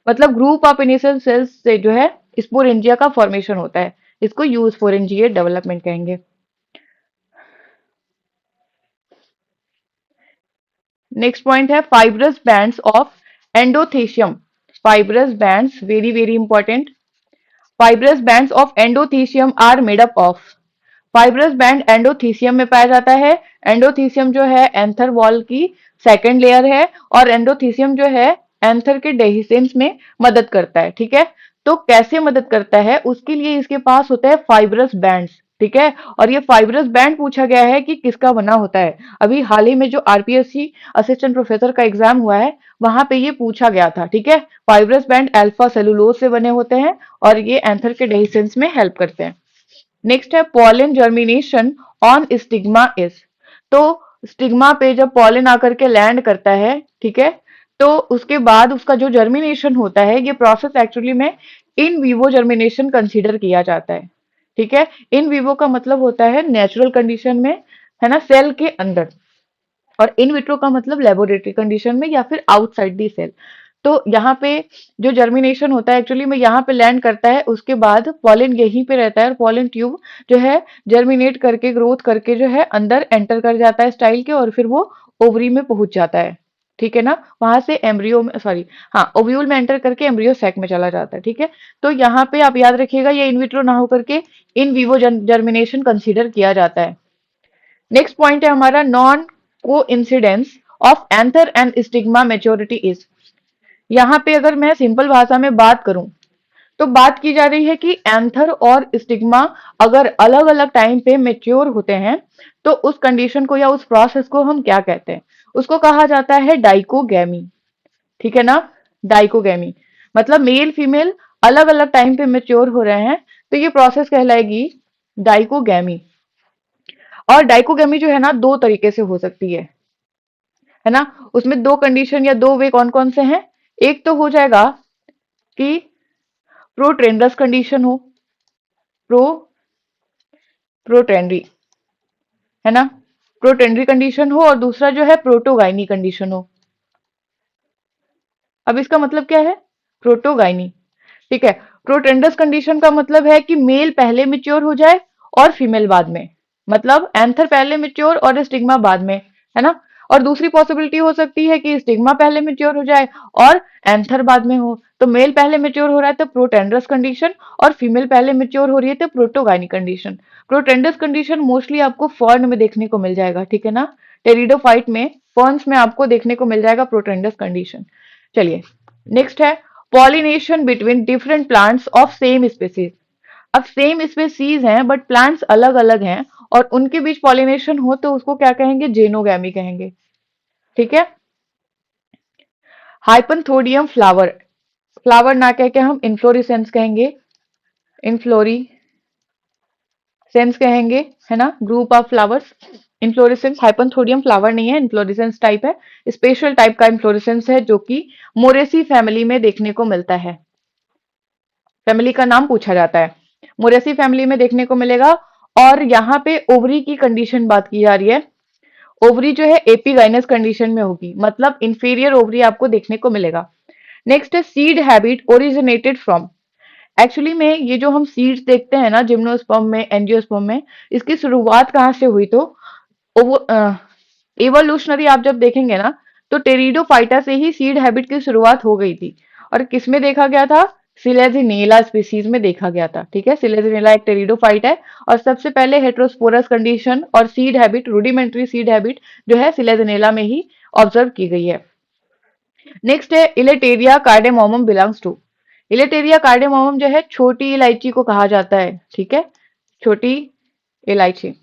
[SPEAKER 1] मतलब ग्रुप ऑफ इनिशियल सेल्स से जो है स्पोरेंजिया का फॉर्मेशन होता है, इसको यूस्पोरेंजिए डेवलपमेंट कहेंगे। नेक्स्ट पॉइंट है fibrous bands of endothecium. Fibrous bands very very important, fibrous bands of endothecium are made up of, fibrous band endothecium में पाया जाता है। एंडोथीसियम जो है एंथर वॉल की सेकेंड लेयर है, और एंडोथीसियम जो है एंथर के डेहिसेंस में मदद करता है। ठीक है, तो कैसे मदद करता है, उसके लिए इसके पास होता है फाइब्रस बैंड्स। ठीक है, और ये फाइब्रस बैंड पूछा गया है कि किसका बना होता है। अभी हाल ही में जो आरपीएससी असिस्टेंट प्रोफेसर का एग्जाम हुआ है, वहां पे ये पूछा गया था। ठीक है, फाइब्रस बैंड अल्फा सेलुलोज से बने होते हैं और ये एंथर के डेहिसेंस में हेल्प करते हैं। नेक्स्ट है pollen germination on stigma is, तो स्टिग्मा पे जब पॉलन आकर के लैंड करता है, ठीक है, तो उसके बाद उसका जो जर्मिनेशन होता है, ये प्रोसेस एक्चुअली में इन विवो जर्मिनेशन कंसीडर किया जाता है। ठीक है, इन विवो का मतलब होता है नेचुरल कंडीशन में, है ना, सेल के अंदर, और इन विट्रो का मतलब लेबोरेटरी कंडीशन में या फिर आउटसाइड दी सेल। तो यहाँ पे जो जर्मिनेशन होता है एक्चुअली में यहाँ पे लैंड करता है, उसके बाद पॉलन यहीं पे रहता है और पॉलन ट्यूब जो है जर्मिनेट करके ग्रोथ करके जो है अंदर एंटर कर जाता है स्टाइल के, और फिर वो ओवरी में पहुंच जाता है। ठीक है ना, वहां से एम्ब्रियो में, सॉरी हाँ, ओव्यूल में एंटर करके एम्ब्रियो सैक में चला जाता है। ठीक है, तो यहाँ पे आप याद रखिएगा ये इनविट्रो ना होकर के इन विवो जर्मिनेशन कंसीडर किया जाता है। नेक्स्ट पॉइंट है हमारा नॉन को incidence of anther and stigma maturity is. यहाँ पे अगर मैं सिंपल भाषा में बात करूं तो बात की जा रही है कि एंथर और स्टिग्मा अगर अलग अलग टाइम पे मेच्योर होते हैं तो उस कंडीशन को या उस प्रोसेस को हम क्या कहते हैं, उसको कहा जाता है डाइकोगैमी। ठीक है ना, डाइकोगैमी मतलब मेल फीमेल अलग अलग टाइम पे मेच्योर हो रहे हैं, तो ये प्रोसेस कहलाएगी डाइकोगैमी। और डाइकोगैमी जो है ना दो तरीके से हो सकती है ना, उसमें दो कंडीशन या दो वे कौन कौन से हैं। एक तो हो जाएगा कि प्रोट्रेंडस कंडीशन हो, प्रो प्रोटेंडरी, है ना, प्रोटेंडरी कंडीशन हो, और दूसरा जो है प्रोटोगाइनी कंडीशन हो। अब इसका मतलब क्या है, प्रोटोगाइनी। ठीक है, प्रोटेंडस कंडीशन का मतलब है कि मेल पहले मेच्योर हो जाए और फीमेल बाद में, मतलब एंथर पहले मेच्योर और स्टिग्मा बाद में, है ना। और दूसरी पॉसिबिलिटी हो सकती है कि स्टिग्मा पहले मेच्योर हो जाए और एंथर बाद में हो, तो मेल पहले मेच्योर हो रहा है तो प्रोटेंडस कंडीशन, और फीमेल पहले मेच्योर हो रही है तो प्रोटोगाइनी कंडीशन। प्रोटेंडस कंडीशन मोस्टली आपको फर्न में देखने को मिल जाएगा। ठीक है ना, टेरिडोफाइट में, फर्न्स में आपको देखने को मिल जाएगा प्रोटेंडस कंडीशन। चलिए नेक्स्ट है pollination between different plants of same species. अब सेम स्पीसीज हैं बट प्लांट्स अलग अलग हैं और उनके बीच पॉलिनेशन हो तो उसको क्या कहेंगे, जेनोगैमी कहेंगे। ठीक है, हाइपनथोडियम फ्लावर, फ्लावर ना कह के हम इन्फ्लोरिसेंस कहेंगे, इन्फ्लोरिसेंस कहेंगे, है ना, group of flowers. Inflorescence, हाइपनथोडियम flower नहीं है, इन्फ्लोरेसेंस टाइप है, स्पेशल टाइप का इन्फ्लोरेसेंस है जो कि मोरेसी फैमिली में देखने को मिलता है। फैमिली का नाम पूछा जाता है, मोरेसी फैमिली में देखने को मिलेगा। और यहाँ पे ओवरी की कंडीशन बात की जा रही है, ओवरी जो है एपीगाइनस कंडीशन में होगी, मतलब इंफीरियर ओवरी आपको देखने को मिलेगा। नेक्स्ट है seed habit originated from. Actually में ये जो हम सीड्स देखते हैं ना जिम्नोस्पर्म में, एंजियोस्पर्म में, इसकी शुरुआत कहाँ से हुई, तो एवोल्यूशनरी आप जब देखेंगे ना तो टेरिडोफाइटा से ही सीड हैबिट की शुरुआत हो गई थी। और किसमें देखा गया था, सिलेजिनेला स्पीसीज में देखा गया था। ठीक है, सिलेजिनेला एक टेरिडोफाइट है और सबसे पहले हेट्रोस्पोरस कंडीशन और seed habit, rudimentary seed habit जो है सिलेजिनेला में ही ऑब्जर्व की गई है। नेक्स्ट है इलेटेरिया कार्डेमोमम बिलोंग्स टू। इलेटेरिया कार्डेमोमम जो है छोटी इलायची को कहा जाता है। ठीक है, छोटी इलायची,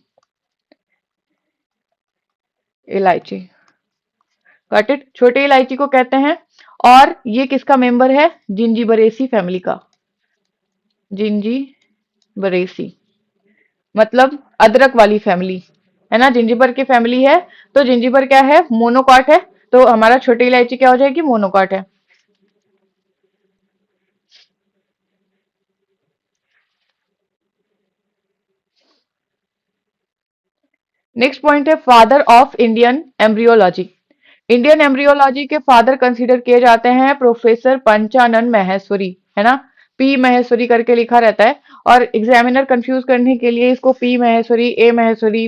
[SPEAKER 1] इलायची गॉट इट, छोटी इलायची को कहते हैं। और ये किसका मेंबर है, जिंजीबरेसी फैमिली का, जिंजीबरेसी मतलब अदरक वाली फैमिली, है ना, जिंजीबर की फैमिली है। तो जिंजीबर क्या है, मोनोकॉट है, तो हमारा छोटी इलायची क्या हो जाएगी, मोनोकॉट है। नेक्स्ट पॉइंट है father of Indian embryology. Indian embryology के फादर कंसीडर किए जाते हैं प्रोफेसर पंचानन महेश्वरी, है ना, पी महेश्वरी करके लिखा रहता है, और एग्जामिनर कंफ्यूज करने के लिए इसको पी महेश्वरी, ए महेश्वरी,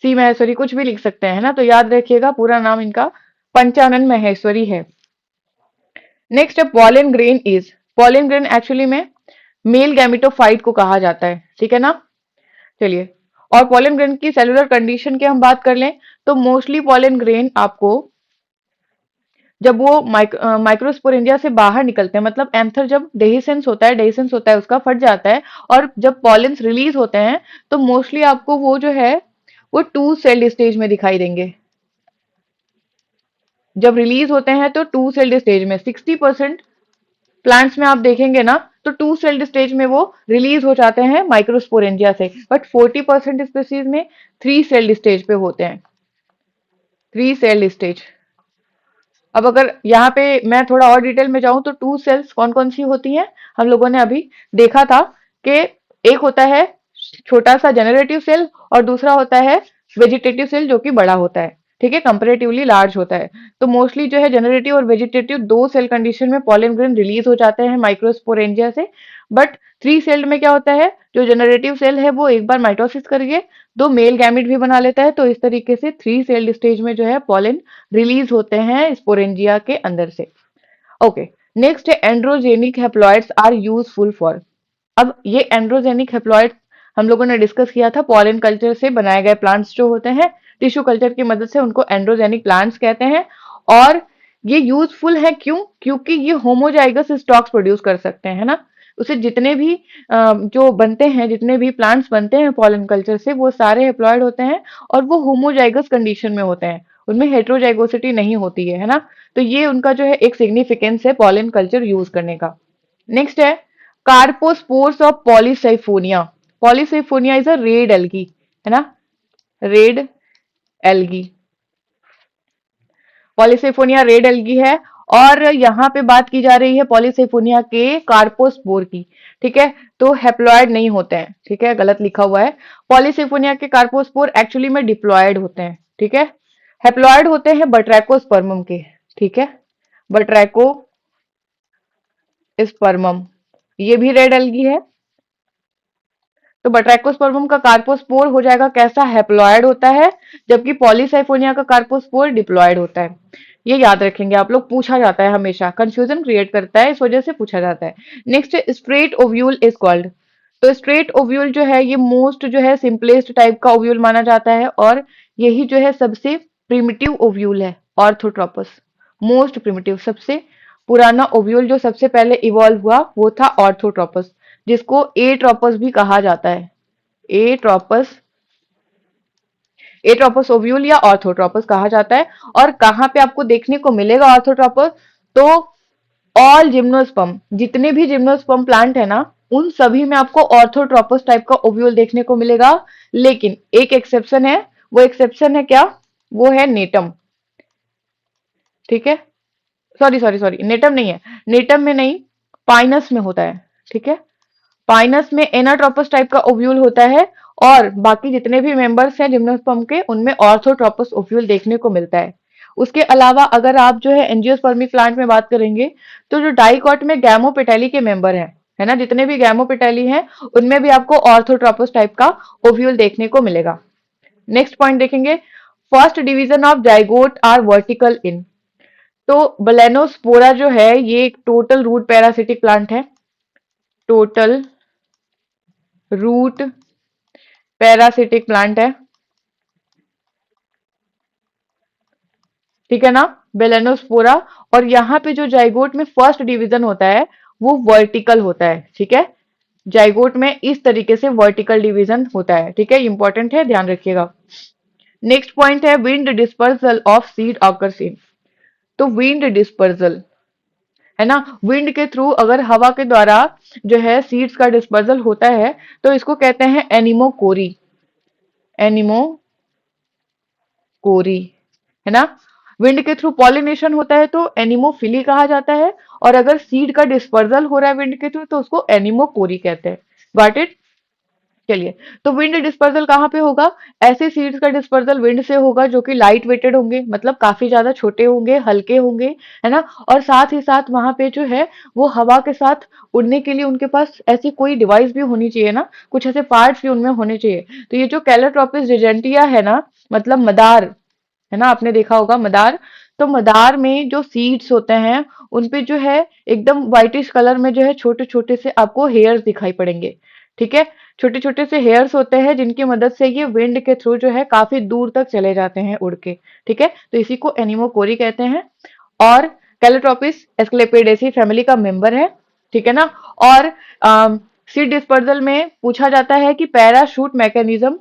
[SPEAKER 1] सी महेश्वरी कुछ भी लिख सकते हैं ना, तो याद रखिएगा पूरा नाम इनका पंचानन महेश्वरी है। नेक्स्ट है pollen grain is. Pollen grain actually में मेल गैमेटोफाइट को कहा जाता है। ठीक है ना, चलिए, और पॉलन ग्रेन की सेलुलर कंडीशन की हम बात कर लें तो मोस्टली पॉलन ग्रेन आपको जब वो माइक्रोस्पोरेंजिया से बाहर निकलते हैं, मतलब एंथर जब डेhiscence होता है उसका फट जाता है, और जब पॉलेंस रिलीज होते हैं तो मोस्टली आपको वो जो है वो टू सेल्ड स्टेज में दिखाई देंगे। जब रिलीज होते हैं तो टू सेल्ड स्टेज में 60% प्लांट्स में आप देखेंगे ना तो टू सेल्ड स्टेज में वो रिलीज हो जाते हैं माइक्रोस्पोरेंजिया से, बट 40% स्पीसीज में थ्री सेल्ड स्टेज पे होते हैं, थ्री सेल्ड स्टेज। अब अगर यहाँ पे मैं थोड़ा और डिटेल में जाऊं तो टू सेल्स कौन कौन सी होती हैं, हम लोगों ने अभी देखा था कि एक होता है छोटा सा जनरेटिव सेल और दूसरा होता है वेजिटेटिव सेल जो कि बड़ा होता है। ठीक है, कंपेरेटिवली लार्ज होता है। तो मोस्टली जो है जनरेटिव और वेजिटेटिव दो सेल कंडीशन में पॉलन ग्रेन रिलीज हो जाते हैं माइक्रोस्पोरेंजिया से। बट थ्री सेल्ड में क्या होता है, जो जनरेटिव सेल है वो एक बार माइटोसिस करके दो मेल गैमेट भी बना लेता है। तो इस तरीके से थ्री सेल्ड स्टेज में जो है पॉलन रिलीज होते हैं स्पोरेंजिया के अंदर से। ओके, नेक्स्ट है androgenic haploids are useful for. अब ये एंड्रोजेनिक हैप्लॉइड हम लोगों ने डिस्कस किया था, पॉलन कल्चर से बनाए गए प्लांट्स जो होते हैं टिश्यू कल्चर की मदद से, उनको एंड्रोजेनिक प्लांट्स कहते हैं। और ये यूजफुल है क्यों, क्योंकि ये होमोजाइगस स्टॉक्स प्रोड्यूस कर सकते हैं, है ना। उसे जितने भी जो बनते हैं, जितने भी प्लांट्स बनते हैं पॉलन कल्चर से, वो सारे हैप्लॉइड होते हैं और वो होमोजाइगस कंडीशन में होते हैं, उनमें हेट्रोजाइगोसिटी नहीं होती है ना। तो ये उनका जो है एक सिग्निफिकेंस है पॉलन कल्चर यूज करने का। नेक्स्ट है carpospores of polysiphonia. Polysiphonia is a red algae, है ना, red algae. Polysiphonia red algae है। और यहाँ पे बात की जा रही है पॉलीसाइफोनिया के कार्पोस्पोर की, ठीक है। तो हैप्लॉइड नहीं होते हैं, ठीक है, गलत लिखा हुआ है। पॉलीसाइफोनिया के कार्पोस्पोर एक्चुअली में डिप्लॉयड होते हैं, ठीक है। हैप्लॉइड होते हैं बट्रैकोस्पर्मम के, ठीक है, बट्रैकोस्पर्मम। ये भी रेड एल्गी है। तो बट्रैकोस्पर्मम का कार्पोस्पोर हो जाएगा कैसा, हैप्लॉयड होता है, जबकि पॉलीसाइफोनिया का कार्पोस्पोर डिप्लॉयड होता है। ये याद रखेंगे आप लोग, पूछा जाता है हमेशा, कंफ्यूजन क्रिएट करता है, इस वजह से पूछा जाता है। Next straight ovule is called. तो स्ट्रेट ओव्यूल जो है ये मोस्ट जो है सिंपलेस्ट टाइप का ओव्यूल माना जाता है, और यही जो है सबसे प्रिमिटिव ओव्यूल है, ऑर्थोट्रोपस। मोस्ट प्रिमिटिव, सबसे पुराना ओव्यूल जो सबसे पहले इवॉल्व हुआ वो था ऑर्थोट्रोपस, जिसको एट्रोपस भी कहा जाता है। एट्रोपस, एट्रोपस ओव्यूल या ऑर्थोट्रोपस कहा जाता है। और कहाँ पे आपको देखने को मिलेगा ऑर्थोट्रोपस, तो ऑल जिम्नोस्पर्म, जितने भी जिम्नोस्पर्म प्लांट है ना, उन सभी में आपको ऑर्थोट्रोपस टाइप का ओव्यूल देखने को मिलेगा। लेकिन एक एक्सेप्शन है, वो एक्सेप्शन है क्या, वो है नेटम, ठीक है। सॉरी सॉरी सॉरी, नेटम नहीं है, नेटम में नहीं, पाइनस में होता है, ठीक है। पाइनस में एनाट्रोपस टाइप का ओव्यूल होता है, और बाकी जितने भी मेंबर्स हैं जिम्नोस्पर्म के, उनमें ऑर्थोट्रोपस ओव्यूल देखने को मिलता है। उसके अलावा अगर आप जो है एंजियोस्पर्मी प्लांट में बात करेंगे, तो जो डाइकॉट में गैमोपेटेली के मेंबर हैं, है ना, जितने भी गैमोपेटेली हैं उनमें भी आपको ऑर्थोट्रोपस टाइप का ओव्यूल देखने को मिलेगा। नेक्स्ट पॉइंट देखेंगे, first division of zygote are vertical in. तो बलेनोस्पोरा जो है ये एक टोटल रूट पैरासिटिक प्लांट है, टोटल रूट पैरासिटिक प्लांट है, ठीक है ना, बेलेनोस्पोरा। और यहाँ पे जो जाइगोट में फर्स्ट डिवीजन होता है वो वर्टिकल होता है, ठीक है। जाइगोट में इस तरीके से वर्टिकल डिवीजन होता है, ठीक है, इंपॉर्टेंट है, ध्यान रखिएगा। नेक्स्ट पॉइंट है wind dispersal of seed occurs in. तो विंड डिस्पर्सल, है ना, विंड के थ्रू अगर हवा के द्वारा जो है सीड्स का डिस्पर्सल होता है, तो इसको कहते हैं एनिमोकोरी, एनिमोकोरी, है ना। विंड के थ्रू पॉलिनेशन होता है तो एनिमोफिली कहा जाता है, और अगर सीड का डिस्पर्सल हो रहा है विंड के थ्रू तो उसको एनिमोकोरी कहते हैं। Got it. चलिए, तो विंड डिस्पर्सल कहाँ पे होगा, ऐसे सीड्स का डिस्पर्सल विंड से होगा जो कि लाइट वेटेड होंगे, मतलब काफी ज्यादा छोटे होंगे, हल्के होंगे, है ना। और साथ ही साथ वहां पे जो है वो हवा के साथ उड़ने के लिए उनके पास ऐसी कोई डिवाइस भी होनी चाहिए ना, कुछ ऐसे पार्ट्स भी उनमें होने चाहिए। तो ये जो कैलोट्रोपिस डिजेंटिया है ना, मतलब मदार, है ना, आपने देखा होगा मदार। तो मदार में जो सीड्स होते हैं उनपे जो है एकदम व्हाइटिश कलर में जो है छोटे छोटे से आपको हेयर्स दिखाई पड़ेंगे, ठीक है। छोटे छोटे से हेयर्स होते हैं जिनकी मदद से ये विंड के थ्रू जो है काफी दूर तक चले जाते हैं उड़ के, ठीक है। तो इसी को एनिमोकोरी कहते हैं। और कैलोट्रोपिस एस्क्लेपिडेसी फैमिली का मेंबर है, ठीक है ना। और सीड डिस्पर्सल में पूछा जाता है कि पैराशूट मैकेनिज्म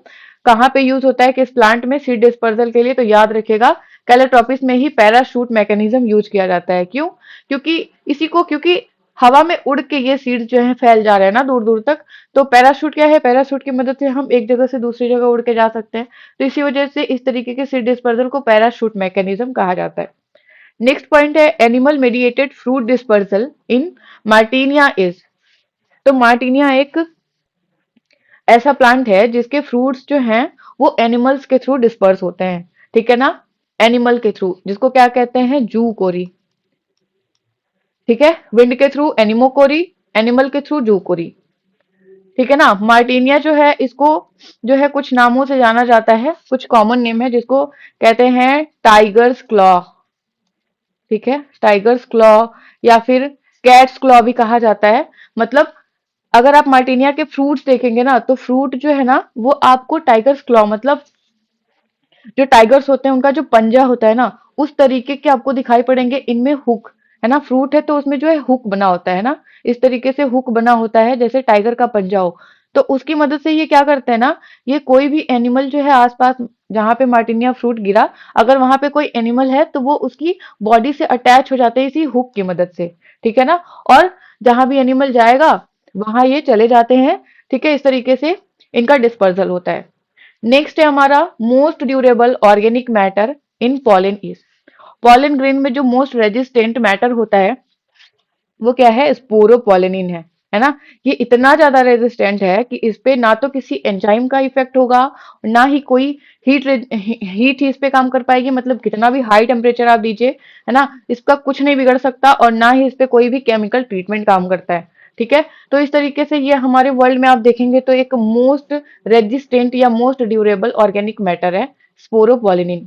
[SPEAKER 1] कहाँ पे यूज होता है, किस प्लांट में सीड डिस्पर्सल के लिए, तो याद रखेगा कैलोट्रोपिस में ही पैराशूट मैकेनिज्म यूज किया जाता है। क्यों, क्योंकि इसी को, क्योंकि हवा में उड़ के ये सीड्स जो है फैल जा रहे हैं ना दूर दूर तक, तो पैराशूट क्या है, पैराशूट की मदद से हम एक जगह से दूसरी जगह उड़ के जा सकते हैं। तो इसी वजह से इस तरीके के सीड डिस्पर्सल को पैराशूट मैकेनिज्म कहा जाता है। नेक्स्ट पॉइंट है animal mediated fruit dispersal in martynia is. तो मार्टिनिया एक ऐसा प्लांट है जिसके फ्रूट्स जो हैं वो एनिमल्स के थ्रू डिस्पर्स होते हैं, ठीक है ना। एनिमल के थ्रू, जिसको क्या कहते हैं, जू कोरी। ठीक है, विंड के थ्रू एनिमोकोरी, एनिमल के थ्रू जू कोरी। ठीक है ना। मार्टिनिया जो है, इसको जो है कुछ नामों से जाना जाता है, कुछ कॉमन नेम है जिसको कहते हैं टाइगर्स क्लॉ। ठीक है, टाइगर्स क्लॉ या फिर कैट्स क्लॉ भी कहा जाता है। मतलब अगर आप मार्टिनिया के फ्रूट्स देखेंगे ना, तो फ्रूट जो है ना वो आपको टाइगर्स क्लॉ, मतलब जो टाइगर्स होते हैं उनका जो पंजा होता है ना, उस तरीके के आपको दिखाई पड़ेंगे। इनमें हुक है ना, फ्रूट है तो उसमें जो है हुक बना होता है ना, इस तरीके से हुक बना होता है जैसे टाइगर का पंजा हो। तो उसकी मदद से ये क्या करते हैं ना, ये कोई भी एनिमल जो है आसपास, जहां पे मार्टिनिया फ्रूट गिरा, अगर वहां पे कोई एनिमल है तो वो उसकी बॉडी से अटैच हो जाते हैं इसी हुक की मदद से। ठीक है ना। और जहां भी एनिमल जाएगा वहां ये चले जाते हैं। ठीक है, इस तरीके से इनका डिस्पर्सल होता है। नेक्स्ट है हमारा most durable organic matter in pollen is. Pollen grain में जो मोस्ट रेजिस्टेंट मैटर होता है वो क्या है, स्पोरोपोलिन है ना। ये इतना ज्यादा रेजिस्टेंट है कि इस पे ना तो किसी एंजाइम का इफेक्ट होगा, ना ही कोई हीट ही इस पे काम कर पाएगी। मतलब कितना भी हाई टेम्परेचर आप दीजिए, है ना, इसका कुछ नहीं बिगड़ सकता, और ना ही इस पे कोई भी केमिकल ट्रीटमेंट काम करता है। ठीक है, तो इस तरीके से ये हमारे वर्ल्ड में आप देखेंगे तो एक मोस्ट रेजिस्टेंट या मोस्ट ड्यूरेबल ऑर्गेनिक मैटर है स्पोरोपोलिन,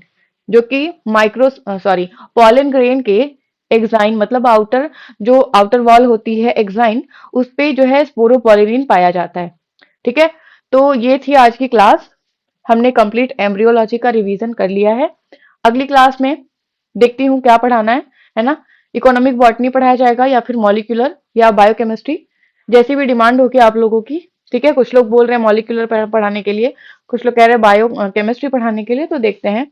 [SPEAKER 1] जो कि माइक्रो सॉरी पॉलन ग्रेन के एक्साइन, मतलब आउटर, जो आउटर वॉल होती है एक्साइन, उस पे जो है स्पोरोपोलिन पाया जाता है। ठीक है, तो ये थी आज की क्लास। हमने कंप्लीट एम्ब्रियोलॉजी का रिवीजन कर लिया है। अगली क्लास में देखती हूँ क्या पढ़ाना है ना। इकोनॉमिक बॉटनी पढ़ाया जाएगा या फिर मॉलिक्यूलर या बायोकेमिस्ट्री, जैसी भी डिमांड होगी आप लोगों की। ठीक है, कुछ लोग बोल रहे हैं मॉलिक्यूलर पढ़ाने के लिए, कुछ लोग कह रहे हैं बायो केमिस्ट्री पढ़ाने के लिए, तो देखते हैं।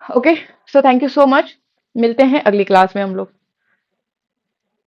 [SPEAKER 1] Okay, so thank you so much. मिलते हैं अगली क्लास में हम लोग।